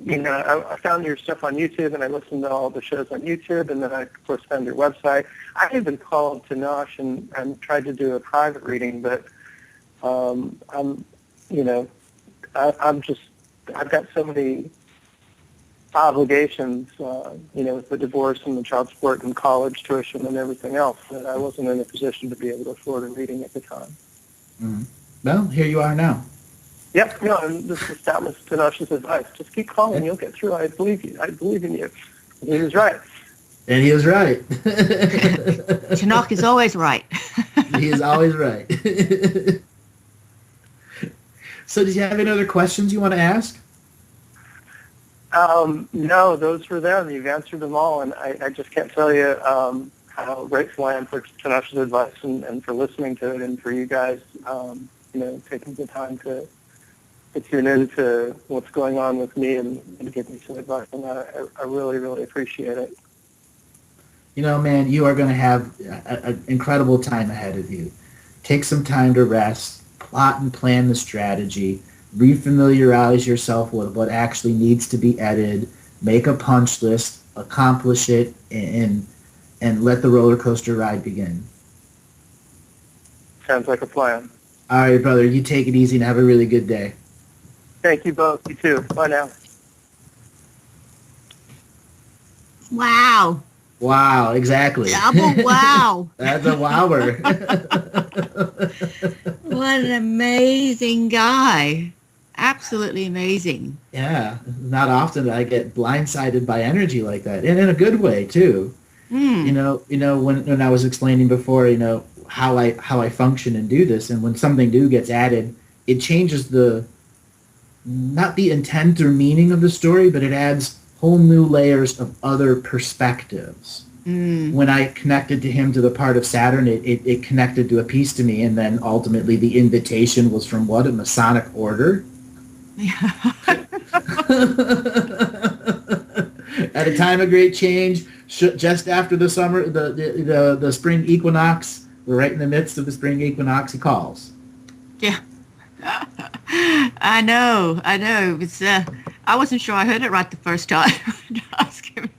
I found your stuff on YouTube, and I listened to all the shows on YouTube, and then I, of course, found your website. I even called to Nosh and tried to do a private reading, but I've got so obligations, with the divorce and the child support and college tuition and everything else, that I wasn't in a position to be able to afford a reading at the time. Mm-hmm. Well, here you are now. Yep, and this established Tenosh's advice. Just keep calling, you'll get through. I believe you. I believe in you. And he was right. And he was right. Tenoch is always right. He is always right. So did you have any other questions you want to ask? No, those were them. You've answered them all, and I just can't tell you how grateful I am for Tenosh's advice and for listening to it, and for you guys, taking the time to tune in to what's going on with me and give me some advice. And I really, really appreciate it. Man, you are going to have an incredible time ahead of you. Take some time to rest, plot and plan the strategy, refamiliarize yourself with what actually needs to be edited, make a punch list, accomplish it, and let the roller coaster ride begin. Sounds like a plan. All right, brother, you take it easy and have a really good day. Thank you both. You too. Bye now. Wow. Wow, exactly. Double wow. That's a wower. What an amazing guy. Absolutely amazing. Yeah, not often that I get blindsided by energy like that, and in a good way too. When I was explaining before, how I function and do this, and when something new gets added, it changes not the intent or meaning of the story, but it adds whole new layers of other perspectives. When I connected to him to the part of Saturn, it connected to a piece to me, and then ultimately the invitation was from what? A Masonic order? At a time of great change, just after the summer, the spring equinox, we're right in the midst of the spring equinox, he calls. Yeah. I know. It's, I wasn't sure I heard it right the first time. Ask him.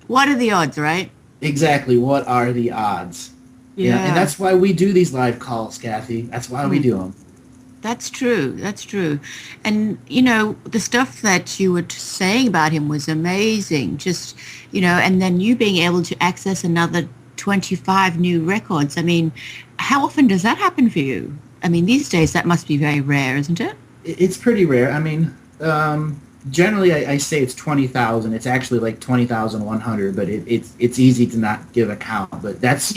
What are the odds, right? Exactly. What are the odds? Yeah. And that's why we do these live calls, Kathy. That's why we do them. That's true. And, the stuff that you were saying about him was amazing. Just, and then you being able to access another 25 new records. I mean, how often does that happen for you? I mean, these days that must be very rare, isn't it? It's pretty rare. I mean, generally I say it's 20,000. It's actually like 20,100, but it's easy to not give a count. But that's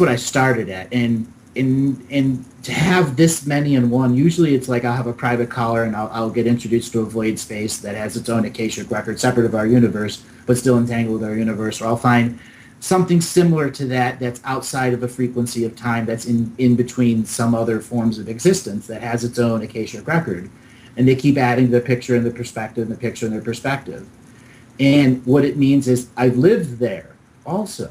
what I started at. And to have this many in one, usually it's like I'll have a private caller and I'll get introduced to a void space that has its own akashic record, separate of our universe, but still entangled with our universe. Or I'll find something similar to that's outside of a frequency of time, that's in between some other forms of existence, that has its own akashic record. And they keep adding the picture and the perspective and the picture and the perspective. And what it means is I've lived there also.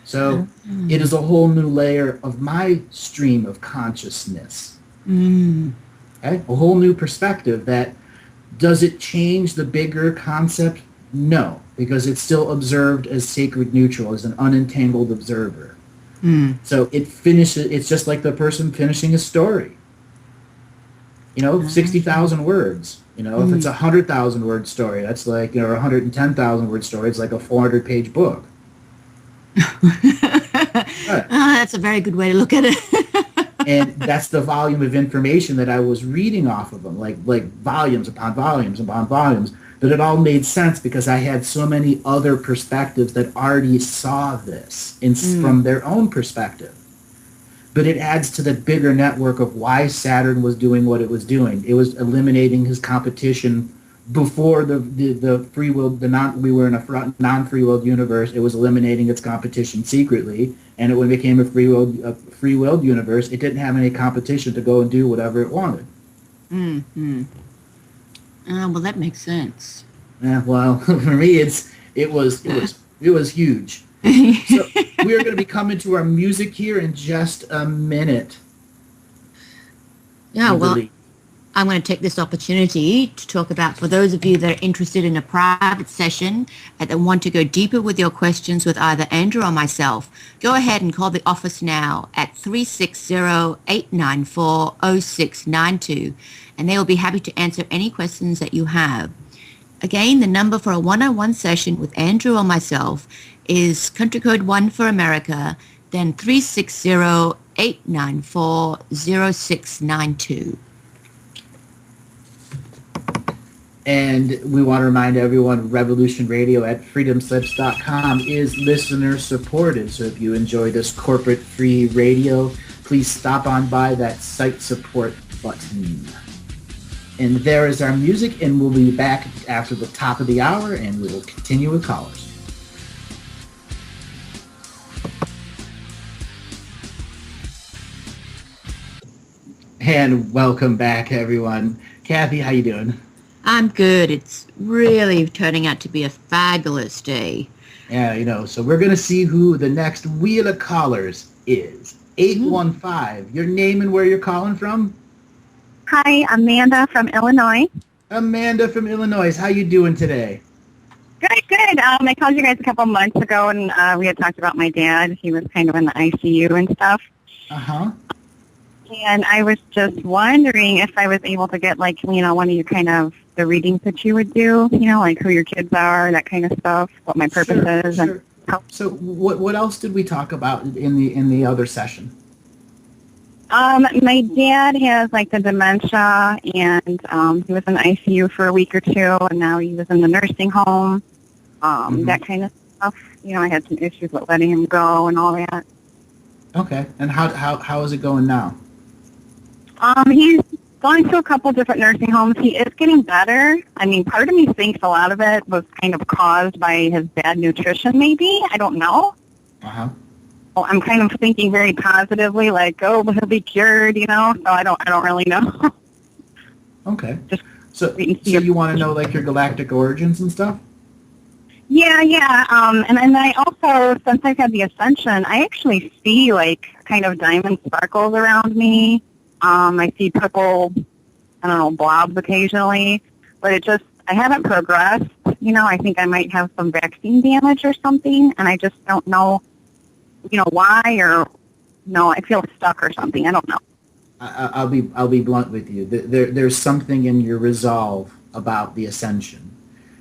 So it is a whole new layer of my stream of consciousness. Okay? A whole new perspective that, does it change the bigger concept? No, because it's still observed as sacred neutral, as an unentangled observer. So it's just like the person finishing a story. 60,000 words. If it's a 100,000 word story, that's like, a 110,000 word story, it's like a 400-page book. Right. That's a very good way to look at it. And that's the volume of information that I was reading off of them, like volumes upon volumes upon volumes. But it all made sense because I had so many other perspectives that already saw this from their own perspective. But it adds to the bigger network of why Saturn was doing what it was doing. It was eliminating his competition before the free will, we were in a non-free willed universe. It was eliminating its competition secretly, and when it became a free willed universe, it didn't have any competition to go and do whatever it wanted. Well, that makes sense. Yeah, well, for me, it was huge. So we are going to be coming to our music here in just a minute. Yeah, well, I'm going to take this opportunity to talk about, for those of you that are interested in a private session and that want to go deeper with your questions with either Andrew or myself, go ahead and call the office now at 360-894-0692, and they will be happy to answer any questions that you have. Again, the number for a one-on-one session with Andrew or myself is country code 1 for America, then 360-894-0692. And we want to remind everyone, Revolution Radio at freedomslips.com is listener supported. So if you enjoy this corporate-free radio, please stop on by that site support button. And there is our music, and we'll be back after the top of the hour, and we will continue with callers. And welcome back, everyone. Kathy, how you doing? I'm good. It's really turning out to be a fabulous day. Yeah, so we're going to see who the next wheel of callers is. 815, your name and where you're calling from? Hi, Amanda from Illinois. Amanda from Illinois. How you doing today? Good. I called you guys a couple months ago, and we had talked about my dad. He was kind of in the ICU and stuff. Uh-huh. And I was just wondering if I was able to get, one of your kind of the readings that you would do, like who your kids are, that kind of stuff, what my purpose is. Sure. And how. So what else did we talk about in the other session? My dad has the dementia, and he was in the ICU for a week or two, and now he was in the nursing home, that kind of stuff. I had some issues with letting him go and all that. Okay, and how is it going now? He's gone to a couple different nursing homes. He is getting better. I mean, part of me thinks a lot of it was kind of caused by his bad nutrition, maybe. I don't know. Uh-huh. Well, I'm kind of thinking very positively, he'll be cured, so I don't really know. Okay. Just so you want to know, your galactic origins and stuff? Yeah. And then I also, since I've had the ascension, I actually see, kind of diamond sparkles around me. I see purple, blobs occasionally, but I haven't progressed. I think I might have some vaccine damage or something, and I just don't know, why, or, I feel stuck or something. I don't know. I'll be blunt with you. There's something in your resolve about the ascension.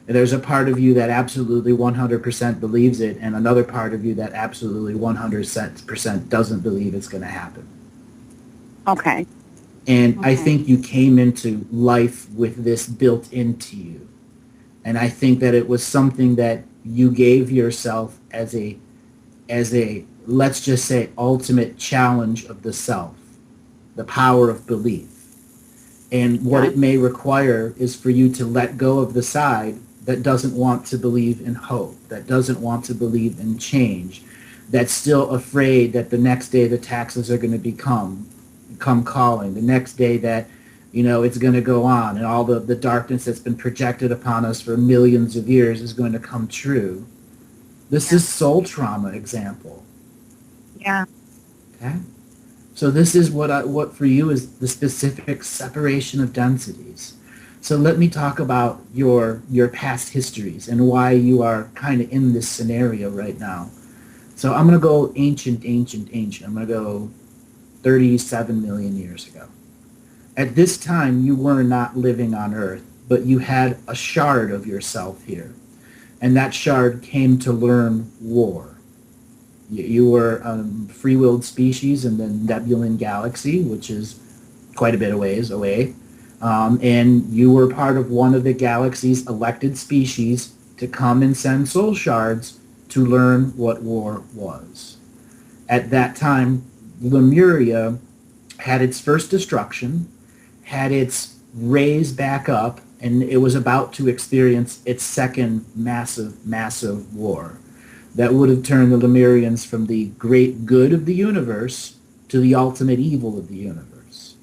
There's a part of you that absolutely 100% believes it, and another part of you that absolutely 100% doesn't believe it's going to happen. Okay. And I think you came into life with this built into you. And I think that it was something that you gave yourself as a let's just say, ultimate challenge of the self, the power of belief. And what it may require is for you to let go of the side that doesn't want to believe in hope, that doesn't want to believe in change, that's still afraid that the next day the taxes are going to come calling, the next day that, it's going to go on, and all the darkness that's been projected upon us for millions of years is going to come true. This is soul trauma example. Yeah. Okay? So this is what for you is the specific separation of densities. So let me talk about your past histories and why you are kind of in this scenario right now. So I'm going to go ancient. I'm going to go 37 million years ago. At this time, you were not living on Earth, but you had a shard of yourself here. And that shard came to learn war. You were a free-willed species in the Nebulan galaxy, which is quite a bit of ways away. And you were part of one of the galaxy's elected species to come and send soul shards to learn what war was. At that time, Lemuria had its first destruction, had its raise back up, and it was about to experience its second massive war that would have turned the Lemurians from the great good of the universe to the ultimate evil of the universe.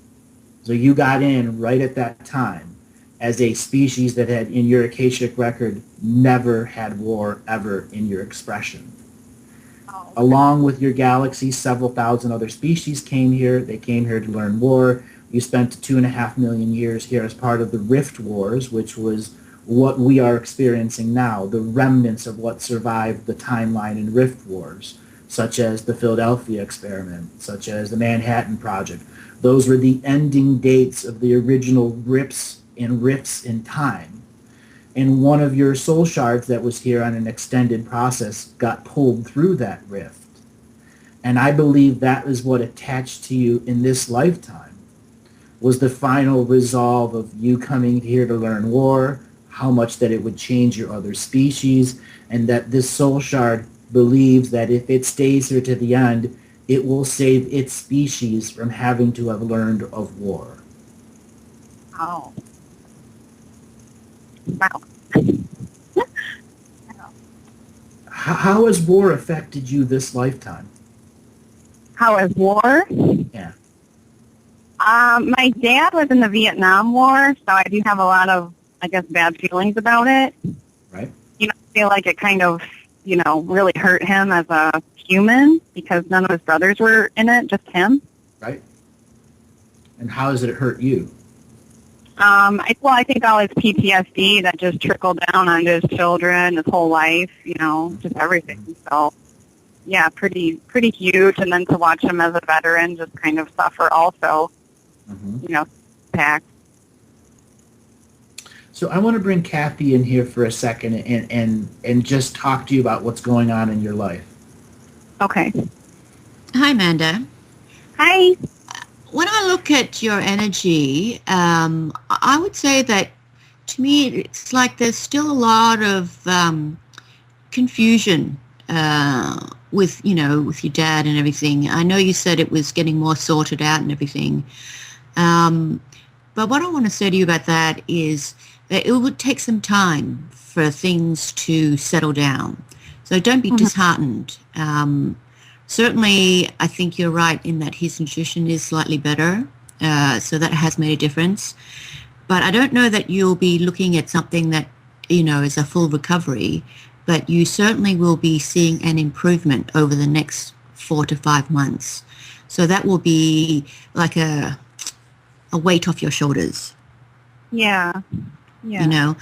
So you got in right at that time as a species that had, in your Akashic record, never had war ever in your expression. Along with your galaxy, several thousand other species came here. They came here to learn war. You spent 2.5 million years here as part of the Rift Wars, which was what we are experiencing now, the remnants of what survived the timeline in Rift Wars, such as the Philadelphia experiment, such as the Manhattan Project. Those were the ending dates of the original rips and rifts in time. And one of your soul shards that was here on an extended process got pulled through that rift. And I believe that is what attached to you in this lifetime, was the final resolve of you coming here to learn war, how much that it would change your other species, and that this soul shard believes that if it stays here to the end, it will save its species from having to have learned of war. Oh. Wow. How has war affected you this lifetime? How is war? Yeah. My dad was in the Vietnam War, so I do have a lot of, I guess, bad feelings about it. Right. You know, I feel like it kind of, you know, really hurt him as a human because none of his brothers were in it, just him. Right. And how does it hurt you? I think all his PTSD that just trickled down onto his children, his whole life, you know, just everything. So, yeah, pretty huge. And then to watch him as a veteran just kind of suffer also, you know, impact. So I want to bring Kathy in here for a second and just talk to you about what's going on in your life. Okay. Hi, Amanda. Hi. When I look at your energy, I would say that to me it's like there's still a lot of confusion with your dad and everything. I know you said it was getting more sorted out and everything, but what I want to say to you about that is that it would take some time for things to settle down. So don't be disheartened. Certainly, I think you're right in that his nutrition is slightly better, so that has made a difference. But I don't know that you'll be looking at something that, is a full recovery, but you certainly will be seeing an improvement over the next 4 to 5 months. So that will be like a weight off your shoulders. Yeah. Yeah.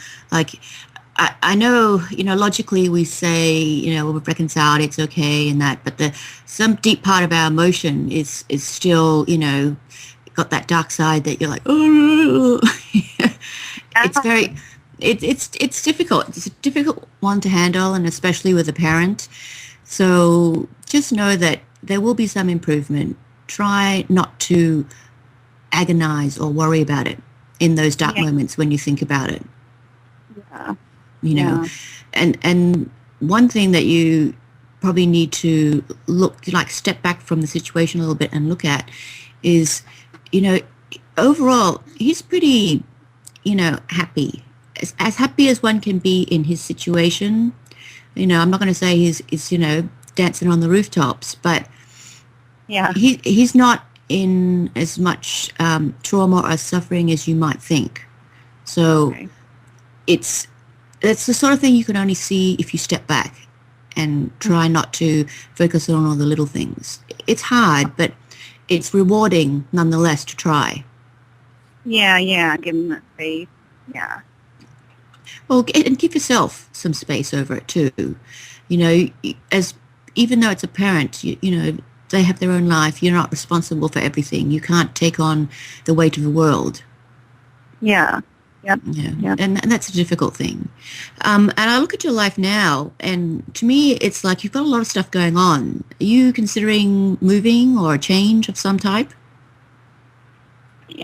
I know, logically we say, we've reconciled, it's okay and that, but some deep part of our emotion is still, got that dark side that you're like, oh, it's difficult. It's a difficult one to handle, and especially with a parent. So just know that there will be some improvement. Try not to agonize or worry about it in those dark moments when you think about it. Yeah. And one thing that you probably need to step back from the situation a little bit and look at is, overall, he's pretty, happy, as happy as one can be in his situation. I'm not going to say he's dancing on the rooftops, but he's not in as much trauma or suffering as you might think. So it's the sort of thing you can only see if you step back and try not to focus on all the little things. It's hard, but it's rewarding nonetheless to try. Yeah, give him that space. Yeah. Well, and give yourself some space over it too. Even though it's a parent, they have their own life. You're not responsible for everything. You can't take on the weight of the world. Yeah. Yep. Yeah. And that's a difficult thing. And I look at your life now, and to me, it's like you've got a lot of stuff going on. Are you considering moving or a change of some type?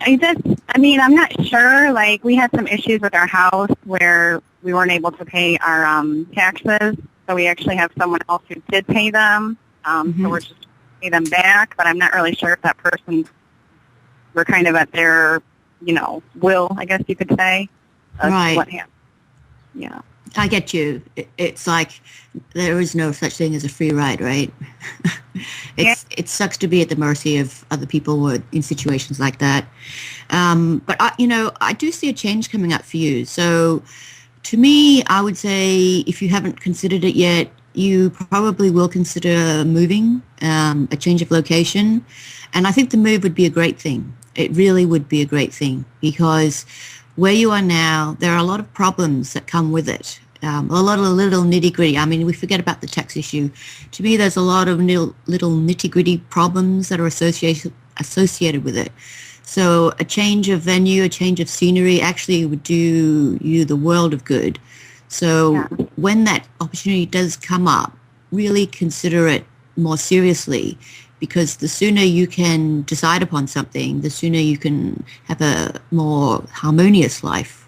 I'm not sure. Like, we had some issues with our house where we weren't able to pay our taxes, so we actually have someone else who did pay them. So we're just pay them back, but I'm not really sure if that person, we're kind of at their will, I guess you could say. Right. What happened. Yeah. I get you. It's like there is no such thing as a free ride, right? It sucks to be at the mercy of other people who are in situations like that. But I do see a change coming up for you. So to me, I would say if you haven't considered it yet, you probably will consider moving, a change of location. And I think the move would be a great thing. It really would be a great thing, because where you are now, there are a lot of problems that come with it. A lot of little nitty-gritty. I mean, we forget about the tax issue. To me, there's a lot of little nitty-gritty problems that are associated with it. So a change of venue, a change of scenery actually would do you the world of good. So when that opportunity does come up, really consider it more seriously, because the sooner you can decide upon something, the sooner you can have a more harmonious life.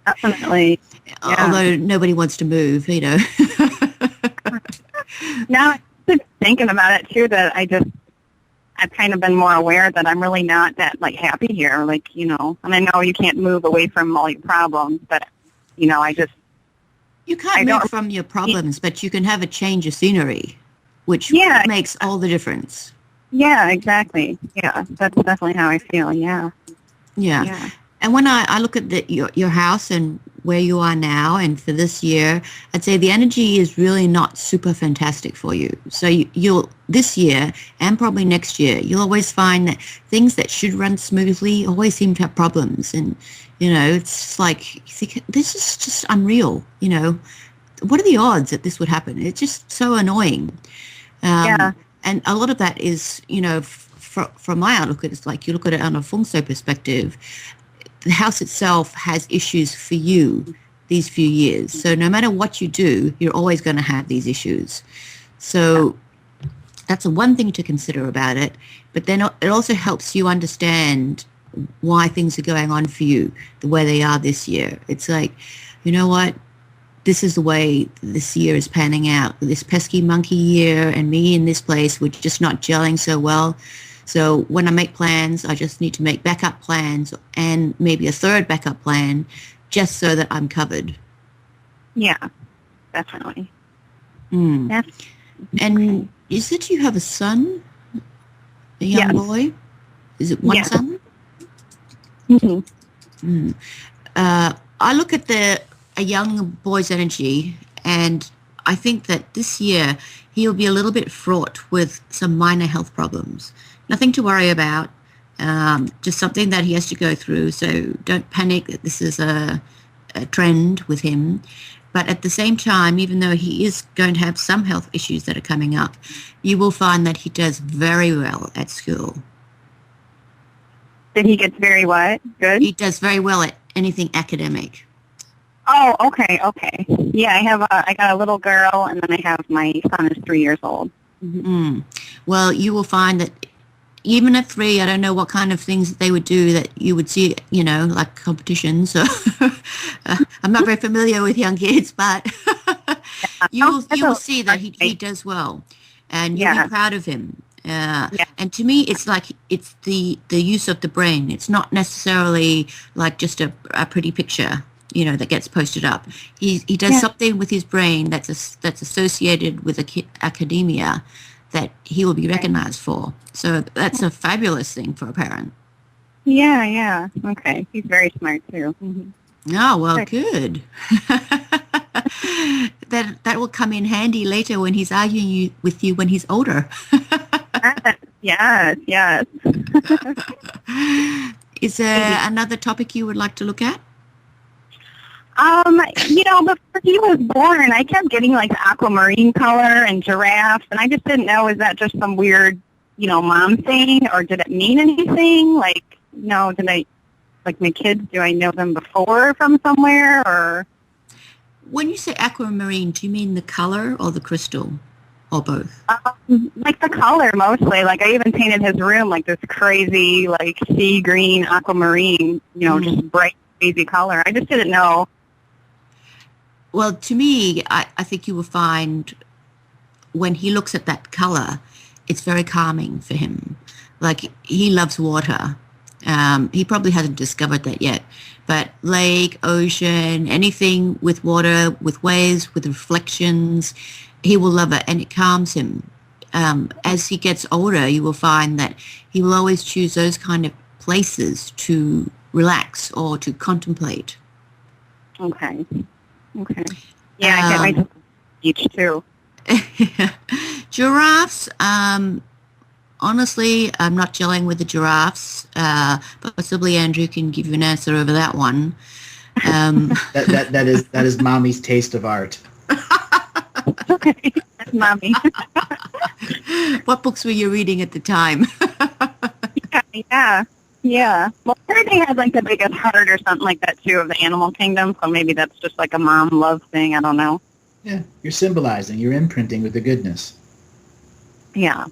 Definitely. Yeah. Although nobody wants to move, you know. Now, I'm just thinking about it too, that I've kind of been more aware that I'm really not that like happy here, like, you know, and I know you can't move away from all your problems, but, you know, You can't move from your problems, but you can have a change of scenery, which makes all the difference. Yeah, exactly. Yeah, that's definitely how I feel. Yeah. And when I look at your house and where you are now, and for this year, I'd say the energy is really not super fantastic for you. So you'll this year and probably next year, you'll always find that things that should run smoothly always seem to have problems. And, you know, it's like, you think, this is just unreal. You know, what are the odds that this would happen? It's just so annoying. And a lot of that is, you know, from my outlook, it's like you look at it on a Fungso perspective. The house itself has issues for you these few years. So no matter what you do, you're always going to have these issues. So that's one thing to consider about it. But then it also helps you understand why things are going on for you the way they are this year. It's like, you know what? This is the way this year is panning out. This pesky monkey year and me in this place, we're just not gelling so well. So when I make plans, I just need to make backup plans and maybe a third backup plan just so that I'm covered. Yeah, definitely. And is it you have a son, a young boy? Is it one son? Mm-hmm. I look at a young boy's energy, and I think that this year he'll be a little bit fraught with some minor health problems. Nothing to worry about, just something that he has to go through. So don't panic that this is a trend with him. But at the same time, even though he is going to have some health issues that are coming up, you will find that he does very well at school. That he gets very what? Good? He does very well at anything academic. Oh, okay. Yeah, I got a little girl, and then I have my son is 3 years old. Mm-hmm. Well, you will find that even at 3, I don't know what kind of things that they would do that you would see, you know, like competitions. So I'm not very familiar with young kids, but you will see that he does well, and you'll be proud of him. And to me, it's like it's the use of the brain. It's not necessarily like just a pretty picture, you know, that gets posted up. He does something with his brain that's associated with academia that he will be recognized for. So that's a fabulous thing for a parent. Yeah. Okay. He's very smart too. Mm-hmm. Oh, well, good. That will come in handy later when he's arguing with you when he's older. Yes. Is there another topic you would like to look at? You know, before he was born, I kept getting like the aquamarine color and giraffes, and I just didn't know, is that just some weird, you know, mom thing, or did it mean anything? Like, no, did I, like my kids, do I know them before from somewhere, or? When you say aquamarine, do you mean the color or the crystal, or both? Like the color mostly. Like I even painted his room like this crazy, like sea green aquamarine, you know, just bright, crazy color. I just didn't know. Well, to me, I think you will find when he looks at that color, it's very calming for him. Like, he loves water. He probably hasn't discovered that yet. But lake, ocean, anything with water, with waves, with reflections, he will love it, and it calms him. As he gets older, you will find that he will always choose those kind of places to relax or to contemplate. Okay. Yeah, I get my beach too. Giraffes, on honestly, I'm not gelling with the giraffes. Possibly Andrew can give you an answer over that one. That is mommy's taste of art. Mommy. What books were you reading at the time? Yeah. Well, I heard they had like the biggest heart or something like that too of the animal kingdom. So maybe that's just like a mom love thing. I don't know. Yeah, you're symbolizing, you're imprinting with the goodness. Yeah.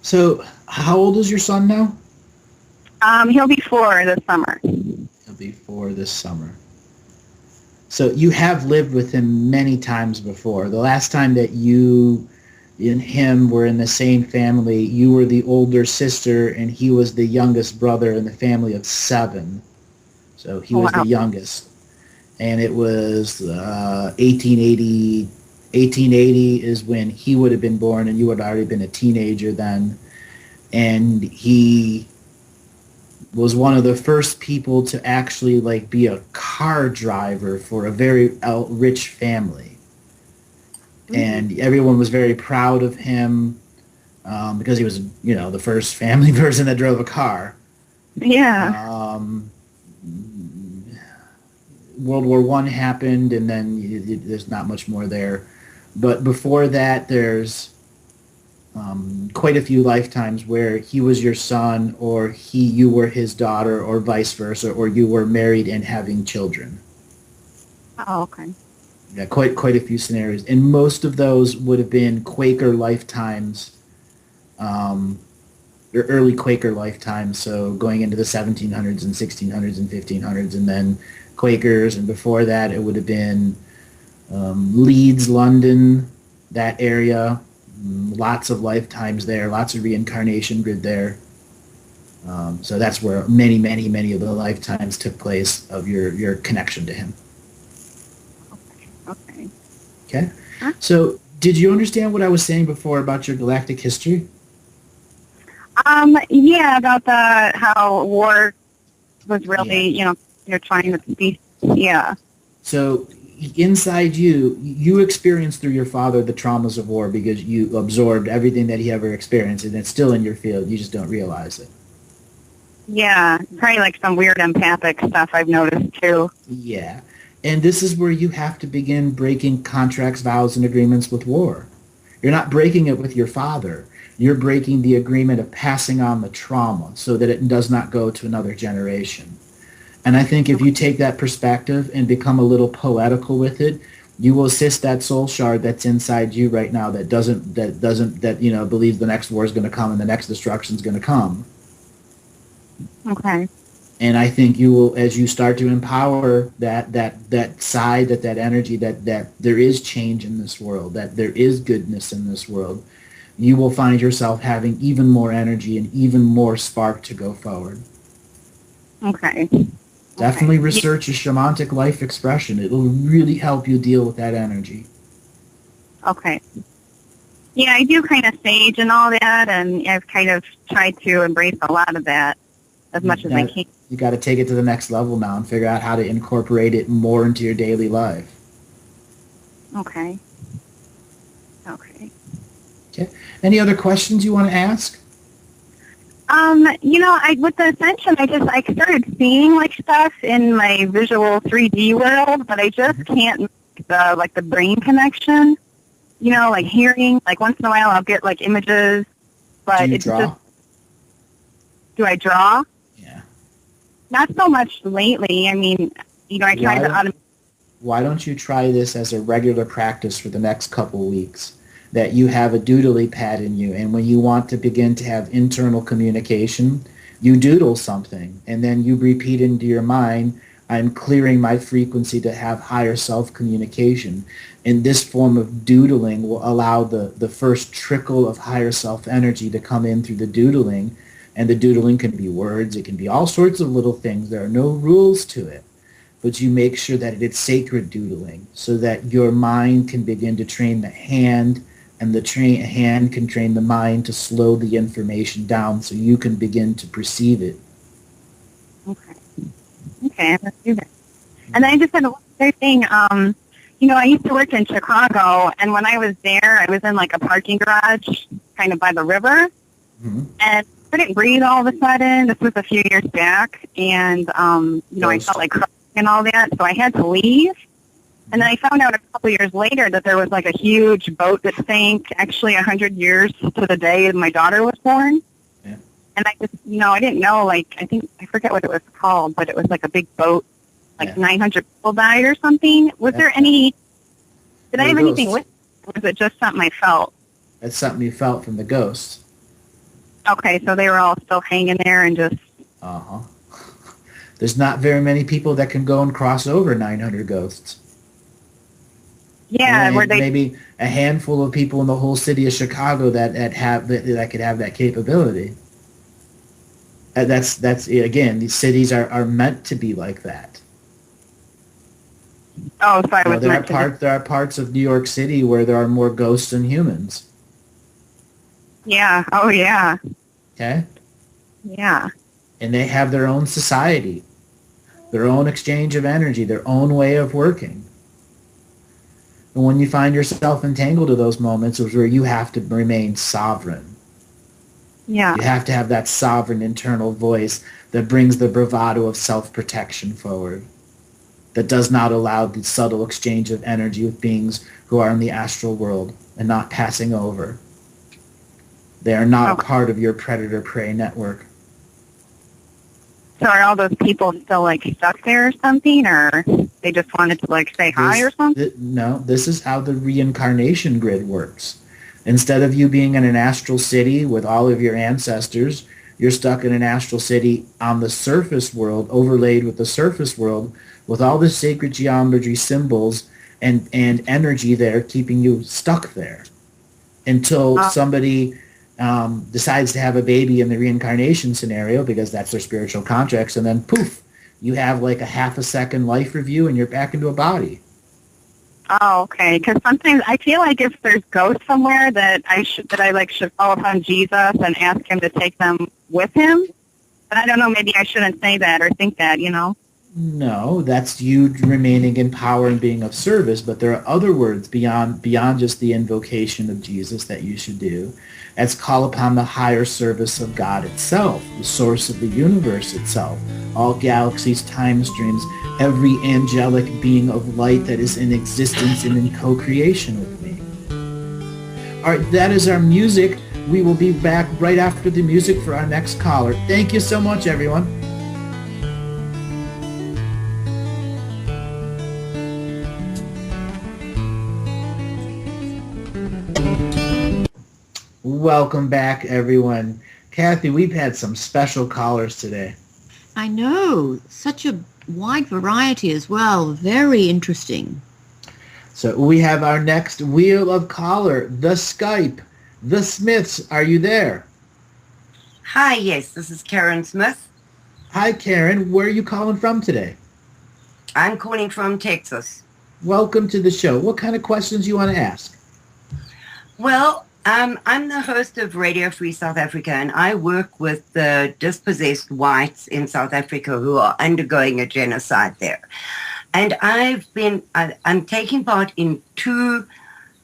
So, how old is your son now? He'll be 4 this summer. He'll be 4 this summer. So you have lived with him many times before. The last time that you and him were in the same family, you were the older sister and he was the youngest brother in the family of 7. So he was the youngest. And it was 1880. 1880 is when he would have been born and you would have already been a teenager then. And he was one of the first people to actually like be a car driver for a very rich family. Mm-hmm. And everyone was very proud of him because he was, the first family person that drove a car. Yeah. World War I happened, and then there's not much more there. But before that, there's quite a few lifetimes where he was your son, or you were his daughter, or vice versa, or you were married and having children. Oh, okay. Yeah, quite a few scenarios, and most of those would have been Quaker lifetimes, or early Quaker lifetimes. So going into the 1700s and 1600s and 1500s, and then Quakers, and before that it would have been Leeds, London, that area. Lots of lifetimes there, lots of reincarnation grid there. So that's where many of the lifetimes took place of your connection to him. Okay. So did you understand what I was saying before about your galactic history? Yeah, about how war was really, you're trying to be, yeah. So inside you experienced through your father the traumas of war because you absorbed everything that he ever experienced, and it's still in your field. You just don't realize it. Yeah, probably like some weird empathic stuff I've noticed too. Yeah. And this is where you have to begin breaking contracts, vows, and agreements with war. You're not breaking it with your father. You're breaking the agreement of passing on the trauma so that it does not go to another generation. And I think if you take that perspective and become a little poetical with it, you will assist that soul shard that's inside you right now that believes the next war is going to come and the next destruction is going to come. Okay. And I think you will, as you start to empower that side, that energy, that there is change in this world, that there is goodness in this world, you will find yourself having even more energy and even more spark to go forward. Okay. Definitely research a shamanic life expression. It will really help you deal with that energy. Okay. Yeah, I do kind of sage and all that, and I've kind of tried to embrace a lot of that as much as I can. You got to take it to the next level now and figure out how to incorporate it more into your daily life. Okay. Okay. Any other questions you want to ask? With the ascension, I started seeing like stuff in my visual 3D world, but I just can't make the brain connection. Like hearing, like once in a while I'll get like images, but Do you draw? Do I draw? Yeah. Not so much lately. I mean, I try to. Why don't you try this as a regular practice for the next couple weeks? That you have a doodly pad in you, and when you want to begin to have internal communication, you doodle something, and then you repeat into your mind, I'm clearing my frequency to have higher self-communication. And this form of doodling will allow the first trickle of higher self-energy to come in through the doodling, and the doodling can be words, it can be all sorts of little things. There are no rules to it, but you make sure that it's sacred doodling so that your mind can begin to train the hand, and the hand can train the mind to slow the information down so you can begin to perceive it. Okay, let's do that. And then I just had one other thing. I used to work in Chicago, and when I was there, I was in like a parking garage kind of by the river, Mhm. and I couldn't breathe all of a sudden. This was a few years back, and, I felt like crying and all that, so I had to leave. And then I found out a couple years later that there was like a huge boat that sank actually 100 years to the day my daughter was born. Yeah. And I just, I didn't know, I forget what it was called, but it was like a big boat, Yeah. 900 people died or something. Was there any, did I have anything ghosts. with, or was it just something I felt? That's something you felt from the ghosts. Okay, so they were all still hanging there and just, Uh-huh. There's not very many people that can go and cross over 900 ghosts. yeah, And were they, maybe a handful of people in the whole city of Chicago that could have that capability. That's again, these cities are meant to be like that. oh, so I was There meant to, are parts of New York City where there are more ghosts than humans. yeah, oh yeah, Okay, yeah. and they have their own society, their own exchange of energy, their own way of working. And when you find yourself entangled to those moments, is where you have to remain sovereign. Yeah. You have to have that sovereign internal voice that brings the bravado of self-protection forward, that does not allow the subtle exchange of energy with beings who are in the astral world and not passing over. They are not a part of your predator-prey network. So are all those people still stuck there or something, or they just wanted to say hi or something? No, this is how the reincarnation grid works. Instead of you being in an astral city with all of your ancestors, you're stuck in an astral city on the surface world, overlaid with the surface world, with all the sacred geometry symbols and energy there keeping you stuck there until somebody decides to have a baby in the reincarnation scenario, because that's their spiritual contracts, and then poof, you have a half a second life review and you're back into a body. Oh, okay. Because sometimes I feel like if there's ghosts somewhere that I should call upon Jesus and ask him to take them with him. But I don't know. Maybe I shouldn't say that or think that. No, that's you remaining in power and being of service. But there are other words beyond just the invocation of Jesus that you should do. That's call upon the higher service of God itself, the source of the universe itself, all galaxies, time streams, every angelic being of light that is in existence and in co-creation with me. All right, that is our music. We will be back right after the music for our next caller. Thank you so much, everyone. Welcome back, everyone. Kathy, we've had some special callers today. I know. Such a wide variety as well. Very interesting. So we have our next wheel of caller, the Skype, the Smiths. Are you there? Hi, yes, this is Karen Smith. Hi, Karen. Where are you calling from today? I'm calling from Texas. Welcome to the show. What kind of questions you want to ask? Well, I'm the host of Radio Free South Africa, and I work with the dispossessed whites in South Africa who are undergoing a genocide there. And I'm taking part in two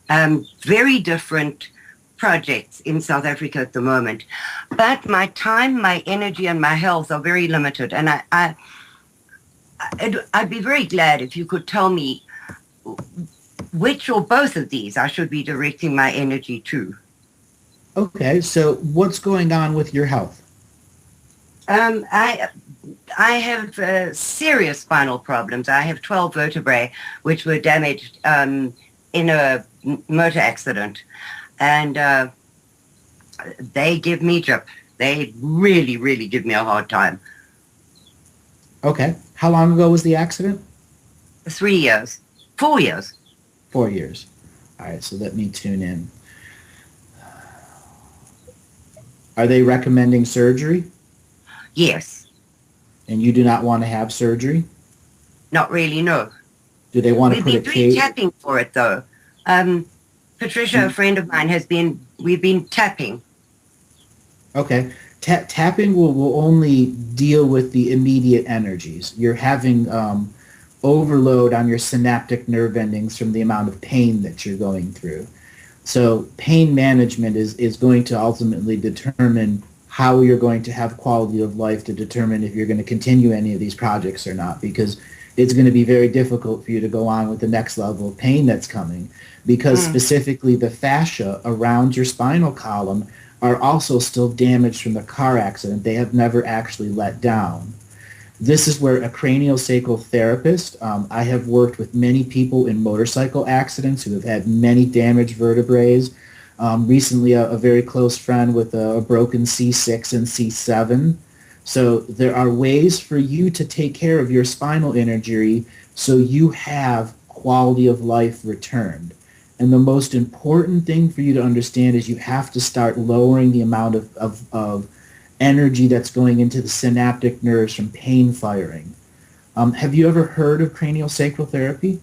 very different projects in South Africa at the moment. But my time, my energy, and my health are very limited. And I'd be very glad if you could tell me which or both of these I should be directing my energy to. Okay, so what's going on with your health? I have serious spinal problems. I have 12 vertebrae which were damaged in a motor accident, and they give me jip. They really, really give me a hard time. Okay, how long ago was the accident? 3 years. 4 years. 4 years. All right, so let me tune in. Are they recommending surgery? Yes. And you do not want to have surgery? Not really, no. Do they want to We've put been a cage? tapping for it, though. Patricia, a friend of mine, we've been tapping. Okay. Tapping will only deal with the immediate energies. You're having overload on your synaptic nerve endings from the amount of pain that you're going through. So pain management is going to ultimately determine how you're going to have quality of life, to determine if you're going to continue any of these projects or not, because it's going to be very difficult for you to go on with the next level of pain that's coming, because specifically the fascia around your spinal column are also still damaged from the car accident. They have never actually let down. This is where a craniosacral therapist, I have worked with many people in motorcycle accidents who have had many damaged vertebrae. Recently, a very close friend with a broken C6 and C7. So there are ways for you to take care of your spinal injury so you have quality of life returned. And the most important thing for you to understand is you have to start lowering the amount of energy that's going into the synaptic nerves from pain firing. Have you ever heard of craniosacral therapy?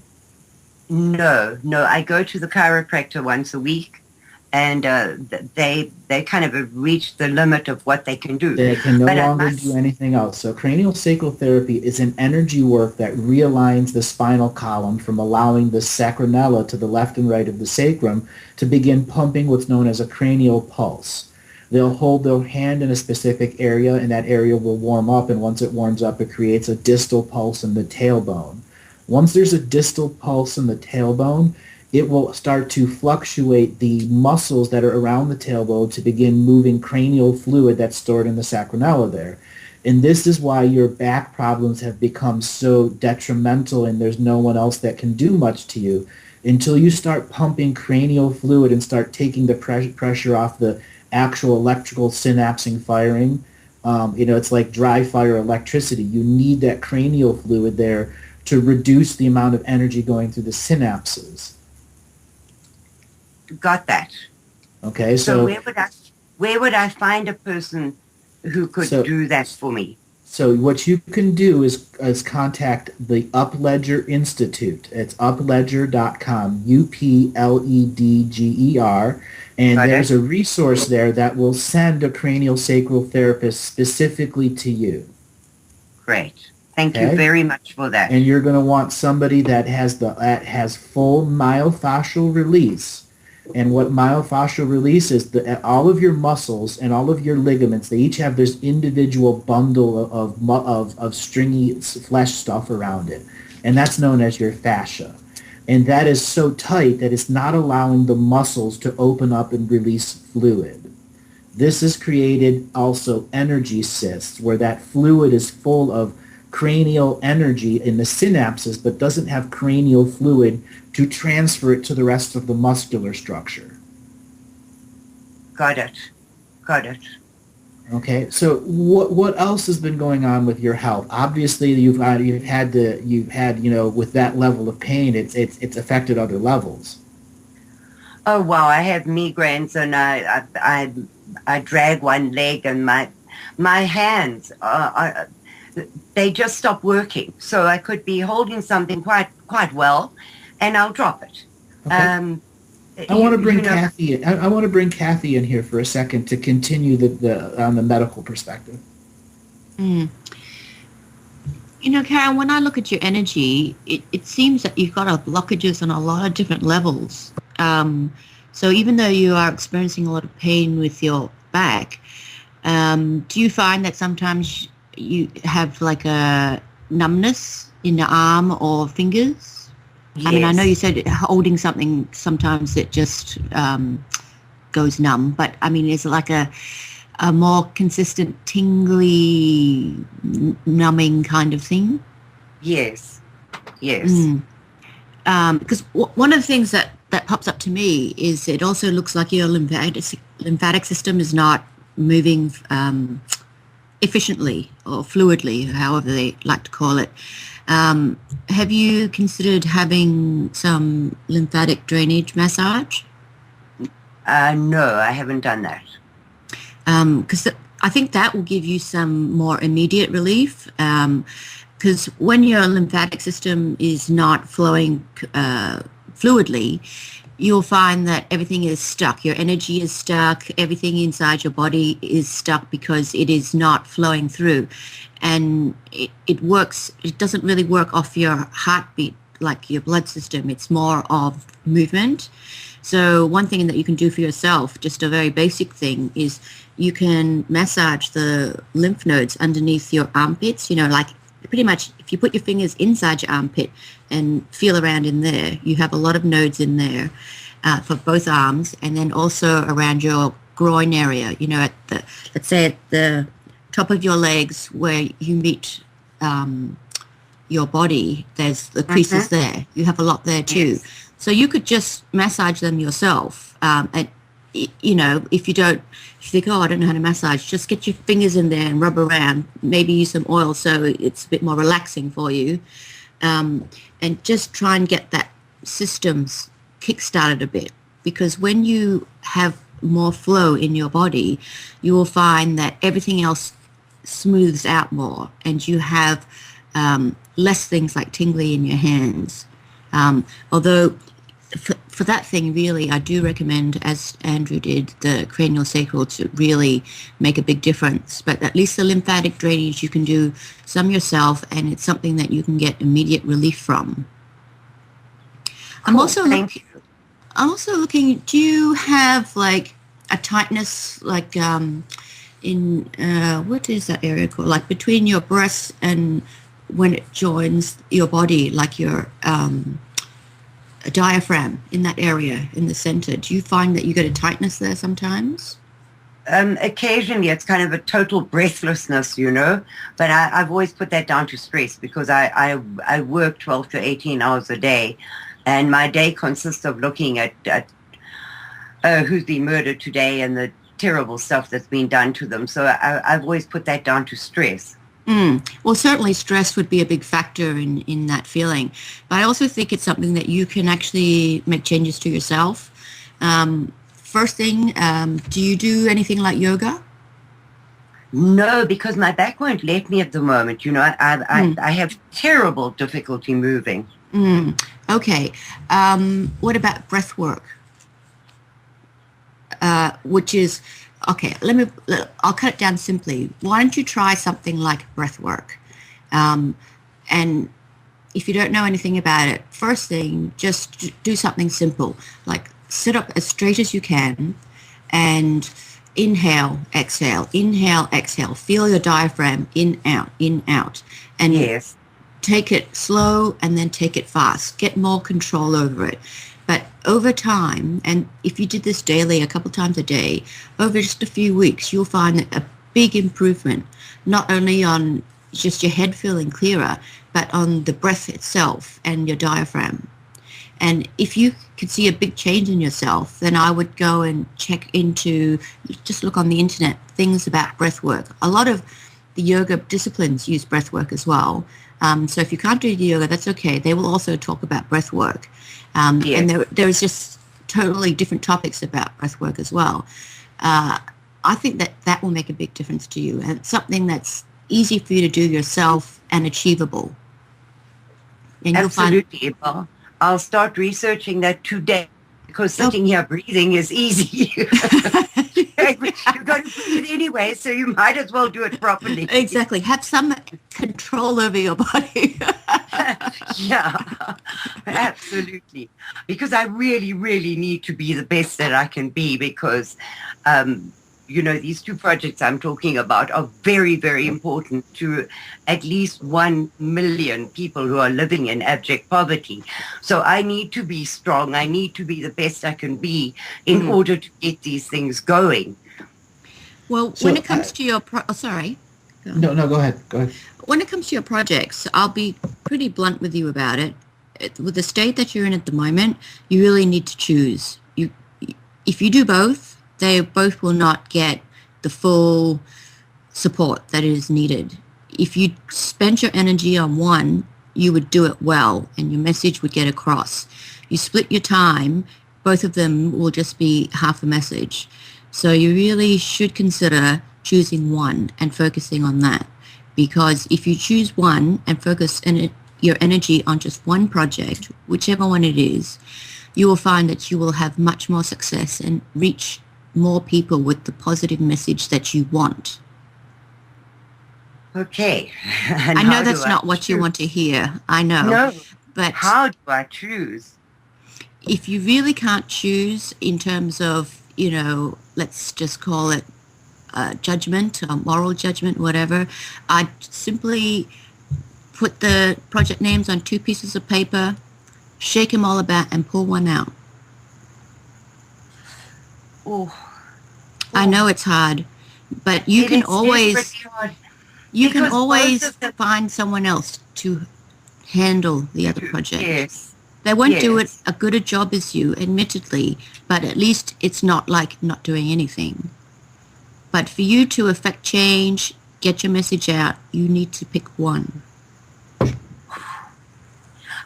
No. I go to the chiropractor once a week, and they kind of have reached the limit of what they can do. They can no longer do anything else. So craniosacral therapy is an energy work that realigns the spinal column from allowing the sacronella to the left and right of the sacrum to begin pumping what's known as a cranial pulse. They'll hold their hand in a specific area, and that area will warm up, and once it warms up, it creates a distal pulse in the tailbone. Once there's a distal pulse in the tailbone, it will start to fluctuate the muscles that are around the tailbone to begin moving cranial fluid that's stored in the sacronella there. And this is why your back problems have become so detrimental, and there's no one else that can do much to you. Until you start pumping cranial fluid and start taking the pressure off the actual electrical synapsing firing, it's like dry fire electricity. You need that cranial fluid there to reduce the amount of energy going through the synapses. Got that. Okay, so where would I find a person who could do that for me? So what you can do is contact the Upledger Institute. It's upledger.com, UPLEDGER, and there's a resource there that will send a craniosacral therapist specifically to you. Great. Thank you very much for that. And you're going to want somebody that has full myofascial release. And what myofascial release is, all of your muscles and all of your ligaments, they each have this individual bundle of stringy flesh stuff around it. And that's known as your fascia. And that is so tight that it's not allowing the muscles to open up and release fluid. This has created also energy cysts, where that fluid is full of cranial energy in the synapses, but doesn't have cranial fluid to transfer it to the rest of the muscular structure. Got it. Okay, so what else has been going on with your health? Obviously, you've had with that level of pain, it's affected other levels. Oh wow, I have migraines, and I drag one leg, and my hands they just stop working. So I could be holding something quite well, and I'll drop it. Okay. I want to bring Kathy in. I want to bring Kathy in here for a second to continue on the medical perspective. Karen, when I look at your energy, it seems that you've got blockages on a lot of different levels. So even though you are experiencing a lot of pain with your back, do you find that sometimes you have like a numbness in the arm or fingers? Yes. I mean, I know you said holding something, sometimes it just goes numb, but I mean, is it like a more consistent tingly, numbing kind of thing? Yes. Because one of the things that pops up to me is it also looks like your lymphatic system is not moving efficiently or fluidly, however they like to call it. Have you considered having some lymphatic drainage massage? No, I haven't done that. Because I think that will give you some more immediate relief. Because when your lymphatic system is not flowing fluidly, you'll find that everything is stuck. Your energy is stuck. Everything inside your body is stuck because it is not flowing through. And it doesn't really work off your heartbeat like your blood system. It's more of movement. So one thing that you can do for yourself, just a very basic thing, is you can massage the lymph nodes underneath your armpits, like pretty much if you put your fingers inside your armpit and feel around in there, you have a lot of nodes in there for both arms, and then also around your groin area, at the, let's say at the top of your legs where you meet your body, there's the creases there. You have a lot there too. Yes. So you could just massage them yourself. And, if you think, oh, I don't know how to massage, just get your fingers in there and rub around, maybe use some oil so it's a bit more relaxing for you. And just try and get that system kick-started a bit. Because when you have more flow in your body, you will find that everything else smooths out more, and you have less things like tingly in your hands. Although for that thing, really, I do recommend, as Andrew did, the cranial sacral to really make a big difference. But at least the lymphatic drainage, you can do some yourself, and it's something that you can get immediate relief from. I'm also looking, do you have like a tightness, like in, what is that area called? Like between your breasts and when it joins your body, like your diaphragm in that area in the center. Do you find that you get a tightness there sometimes? Occasionally it's kind of a total breathlessness, but I've always put that down to stress because I work 12 to 18 hours a day, and my day consists of looking at who's been murdered today and the terrible stuff that's been done to them. So I've always put that down to stress. Well, certainly stress would be a big factor in that feeling. But I also think it's something that you can actually make changes to yourself. First thing, do you do anything like yoga? No, because my back won't let me at the moment. I have terrible difficulty moving. Okay. What about breath work? Which is, okay, I'll cut it down simply. Why don't you try something like breath work? And if you don't know anything about it, first thing, just do something simple, like sit up as straight as you can and inhale, exhale, feel your diaphragm in, out. And yes. Take it slow and then take it fast. Get more control over it. But over time, and if you did this daily, a couple times a day, over just a few weeks, you'll find a big improvement, not only on just your head feeling clearer, but on the breath itself and your diaphragm. And if you could see a big change in yourself, then I would go and just look on the internet, things about breath work. A lot of the yoga disciplines use breath work as well. So if you can't do the yoga, that's okay. They will also talk about breath work. Yes. And there's just totally different topics about breath work as well. I think that will make a big difference to you, and it's something that's easy for you to do yourself and achievable. And absolutely. I'll start researching that today, because sitting here breathing is easy. You've got to breathe anyway, so you might as well do it properly. Exactly. Have some control over your body. Yeah, absolutely. Because I really, really need to be the best that I can be, because, these two projects I'm talking about are very, very important to at least 1 million people who are living in abject poverty. So I need to be strong. I need to be the best I can be in order to get these things going. Well, when it comes to your... sorry. No, go ahead. When it comes to your projects, I'll be pretty blunt with you about it. With the state that you're in at the moment, you really need to choose. If you do both, they both will not get the full support that is needed. If you spent your energy on one, you would do it well and your message would get across. You split your time, both of them will just be half a message. So you really should consider choosing one and focusing on that. Because if you choose one and focus your energy on just one project, whichever one it is, you will find that you will have much more success and reach more people with the positive message that you want. Okay. I know that's not what you want to hear. I know. No. But how do I choose? If you really can't choose in terms of, let's just call it judgment, or moral judgment, whatever, I'd simply put the project names on 2 pieces of paper, shake them all about, and pull one out. Oh. I know it's hard, but you can always find someone else to handle the other project. Yes. They won't do it a good a job as you, admittedly, but at least it's not like not doing anything. But for you to affect change, get your message out, you need to pick one.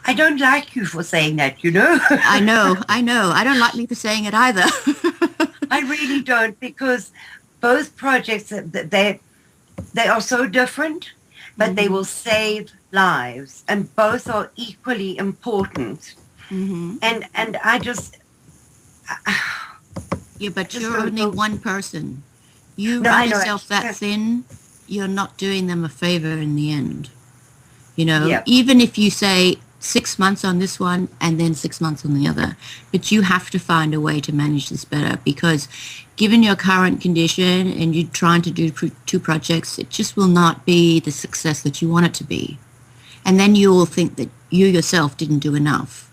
I don't like you for saying that, I know. I don't like me for saying it either. I really don't, because both projects, they are so different, but they will save lives, and both are equally important. Mm-hmm. And I just... yeah, but you're only one person. You run yourself that thin, you're not doing them a favor in the end. Even if you say 6 months on this one and then 6 months on the other, but you have to find a way to manage this better, because given your current condition and you're trying to do 2 projects, it just will not be the success that you want it to be. And then you will think that you yourself didn't do enough.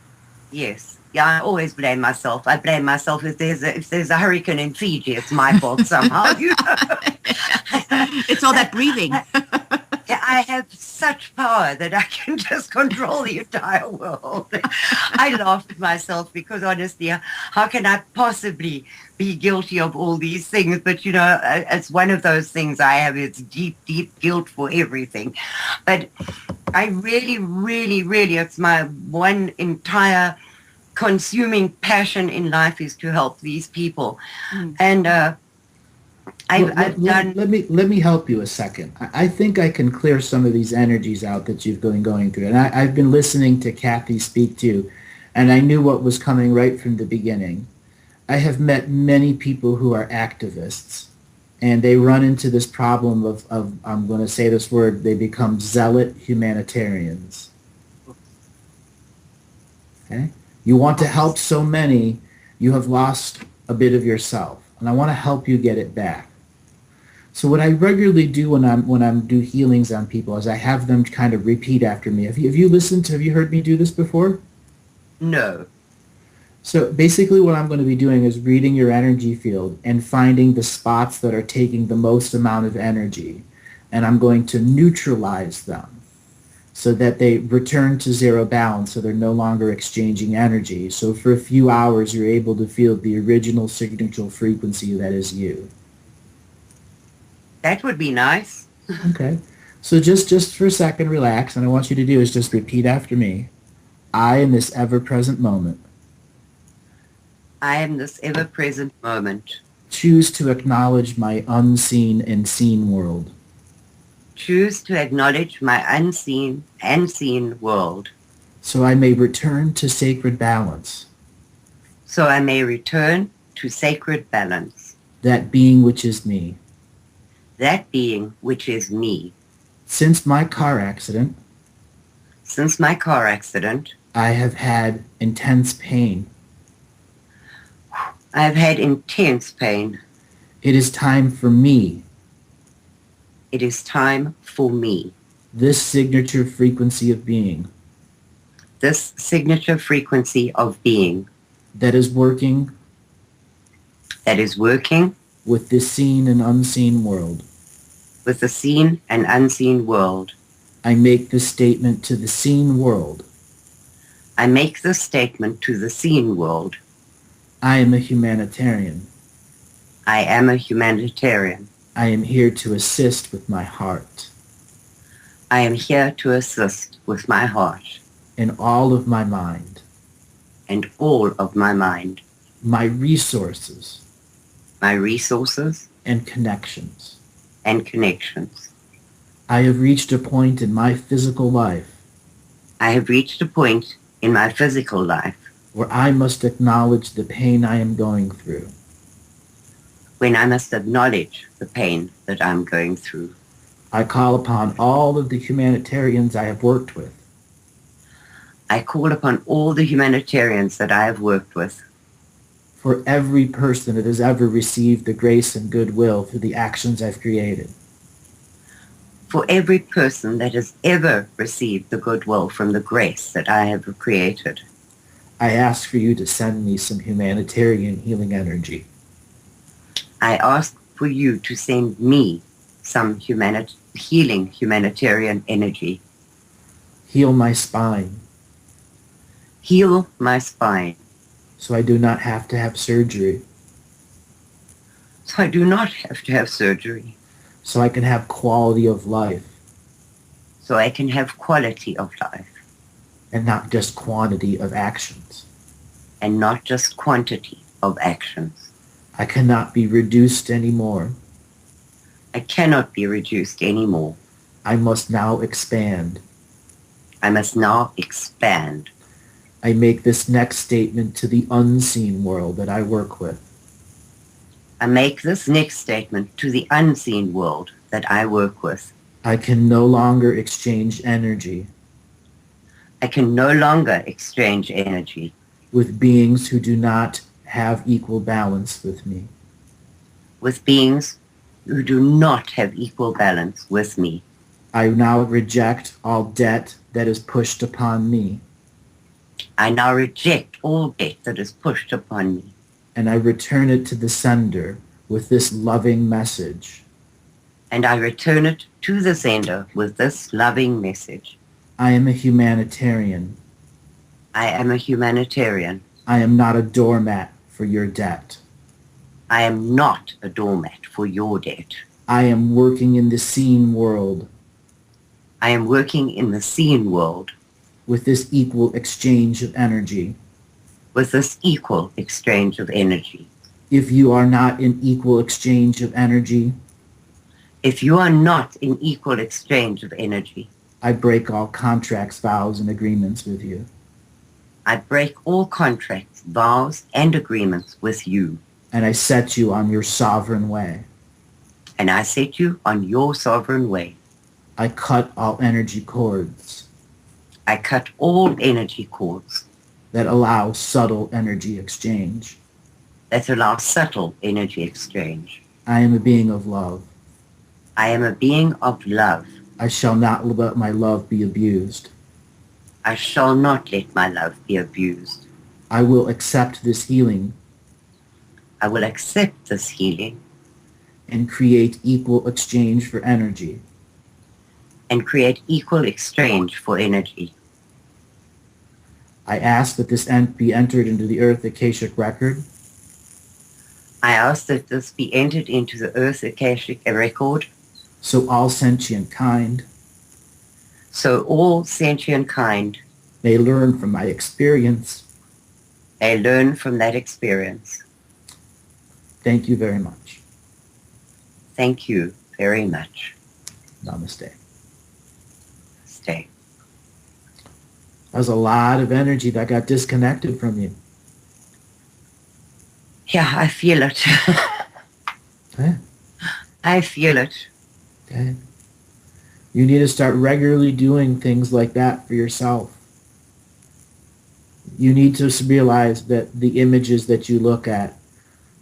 Yes. Yeah, I always blame myself. I blame myself if there's a hurricane in Fiji. It's my fault somehow. It's all that breathing. I have such power that I can just control the entire world. I laughed at myself because honestly, how can I possibly be guilty of all these things? But it's one of those things I have. It's deep, deep guilt for everything. But I really, really, really, it's my one entire consuming passion in life is to help these people. And let me help you a second. I think I can clear some of these energies out that you've been going through. And I've been listening to Kathy speak to you, and I knew what was coming right from the beginning. I have met many people who are activists, and they run into this problem of I'm going to say this word, they become zealot humanitarians. Okay? You want to help so many, you have lost a bit of yourself, and I want to help you get it back. So what I regularly do when I'm do healings on people is I have them kind of repeat after me. Have you heard me do this before? No. So basically what I'm going to be doing is reading your energy field and finding the spots that are taking the most amount of energy, and I'm going to neutralize them so that they return to zero balance, so they're no longer exchanging energy. So for a few hours, you're able to feel the original signature frequency that is you. That would be nice. Okay. So just for a second, relax, and I want you to do is just repeat after me. I am this ever-present moment. I am this ever-present moment. Choose to acknowledge my unseen and seen world. Choose to acknowledge my unseen and seen world. So I may return to sacred balance. So I may return to sacred balance. That being which is me. That being which is me. Since my car accident, I have had intense pain. I have had intense pain. It is time for me. It is time for me. This signature frequency of being. This signature frequency of being. That is working. That is working. With the seen and unseen world. With the seen and unseen world. I make this statement to the seen world. I make this statement to the seen world. I am a humanitarian. I am a humanitarian. I am here to assist with my heart. I am here to assist with my heart. And all of my mind. And all of my mind. My resources. My resources. And connections. And connections. I have reached a point in my physical life. I have reached a point in my physical life. where I must acknowledge the pain I am going through. when I must acknowledge the pain that I'm going through. I call upon all of the humanitarians I have worked with. I call upon all the humanitarians that I have worked with. For every person that has ever received the grace and goodwill through the actions I've created. For every person that has ever received the goodwill from the grace that I have created. I ask for you to send me some humanitarian healing energy. I ask for you to send me some healing humanitarian energy. Heal my spine. Heal my spine. So I do not have to have surgery. So I do not have to have surgery. So I can have quality of life. So I can have quality of life. And not just quantity of actions. And not just quantity of actions. I cannot be reduced anymore. I cannot be reduced anymore. I must now expand. I must now expand. I make this next statement to the unseen world that I work with. I make this next statement to the unseen world that I work with. I can no longer exchange energy. I can no longer exchange energy with beings who do not have equal balance with me. With beings who do not have equal balance with me. I now reject all debt that is pushed upon me. I now reject all debt that is pushed upon me. And I return it to the sender with this loving message. And I return it to the sender with this loving message. I am a humanitarian. I am a humanitarian. I am not a doormat for your debt. I am not a doormat for your debt. I am working in the seen world. I am working in the seen world. With this equal exchange of energy. With this equal exchange of energy. If you are not in equal exchange of energy. If you are not in equal exchange of energy. I break all contracts, vows, and agreements with you. I break all contracts, vows, and agreements with you. And I set you on your sovereign way. And I set you on your sovereign way. I cut all energy cords. I cut all energy cords. That allow subtle energy exchange. That allow subtle energy exchange. I am a being of love. I am a being of love. I shall not let my love be abused. I shall not let my love be abused. I will accept this healing. I will accept this healing. And create equal exchange for energy. And create equal exchange for energy. I ask that this be entered into the Earth Akashic record. I ask that this be entered into the Earth Akashic record. So all sentient kind. So all sentient kind. May learn from my experience. They learn from that experience. Thank you very much. Thank you very much. Namaste. Stay. That was a lot of energy that got disconnected from you. Yeah, I feel it. Okay. I feel it. Okay. You need to start regularly doing things like that for yourself. You need to realize that the images that you look at,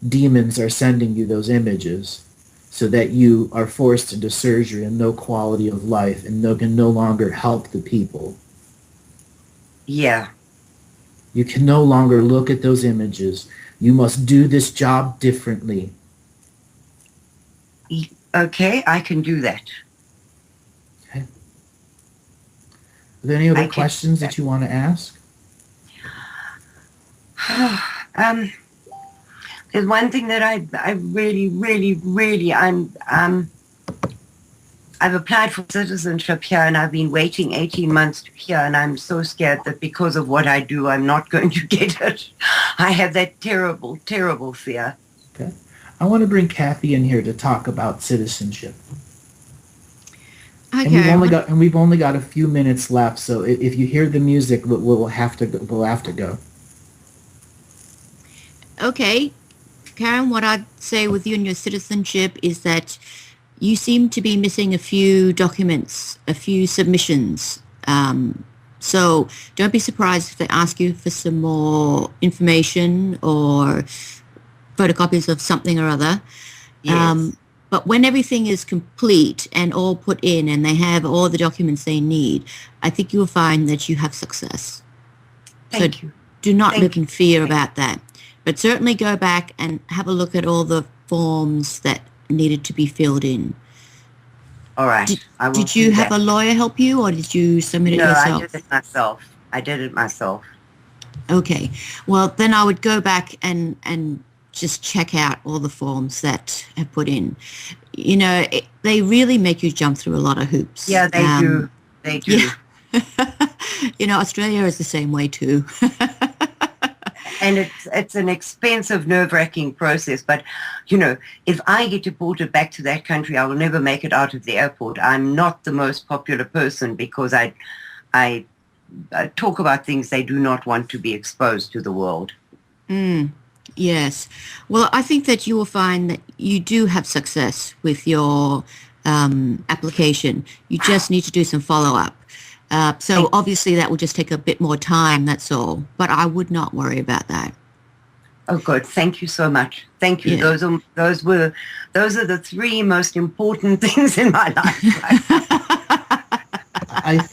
demons are sending you those images so that you are forced into surgery and no quality of life and can no longer help the people. Yeah. You can no longer look at those images. You must do this job differently. Okay, I can do that. Okay. Are there any other questions that you want to ask? There's one thing that I really, I've applied for citizenship here and I've been waiting 18 months to hear, and I'm so scared that because of what I do, I'm not going to get it. I have that terrible, terrible fear. Okay. I want to bring Kathy in here to talk about citizenship. Okay. And we've only got a few minutes left, so if you hear the music, we'll have to go. Okay, Karen, what I'd say with you and your citizenship is that you seem to be missing a few documents, a few submissions. So don't be surprised if they ask you for some more information or photocopies of something or other. Yes. But when everything is complete and all put in and they have all the documents they need, I think you will find that you have success. Thank you. Do not Thank live in fear about that. But certainly go back and have a look at all the forms that needed to be filled in. All right. I will Did you do have that. a lawyer help you, or did you submit it No, yourself? I did it myself. Okay. Well, then I would go back and just check out all the forms that are put in. You know, they really make you jump through a lot of hoops. Yeah, they do. They do. Yeah. You know, Australia is the same way too. And it's an expensive, nerve-wracking process. But, you know, if I get deported back to that country, I will never make it out of the airport. I'm not the most popular person because I talk about things they do not want to be exposed to the world. Yes. Well, I think that you will find that you do have success with your application. You just need to do some follow-up. So obviously that will just take a bit more time, that's all. But I would not worry about that. Oh, good. Thank you so much. Thank you. Yeah. Those are the three most important things in my life. I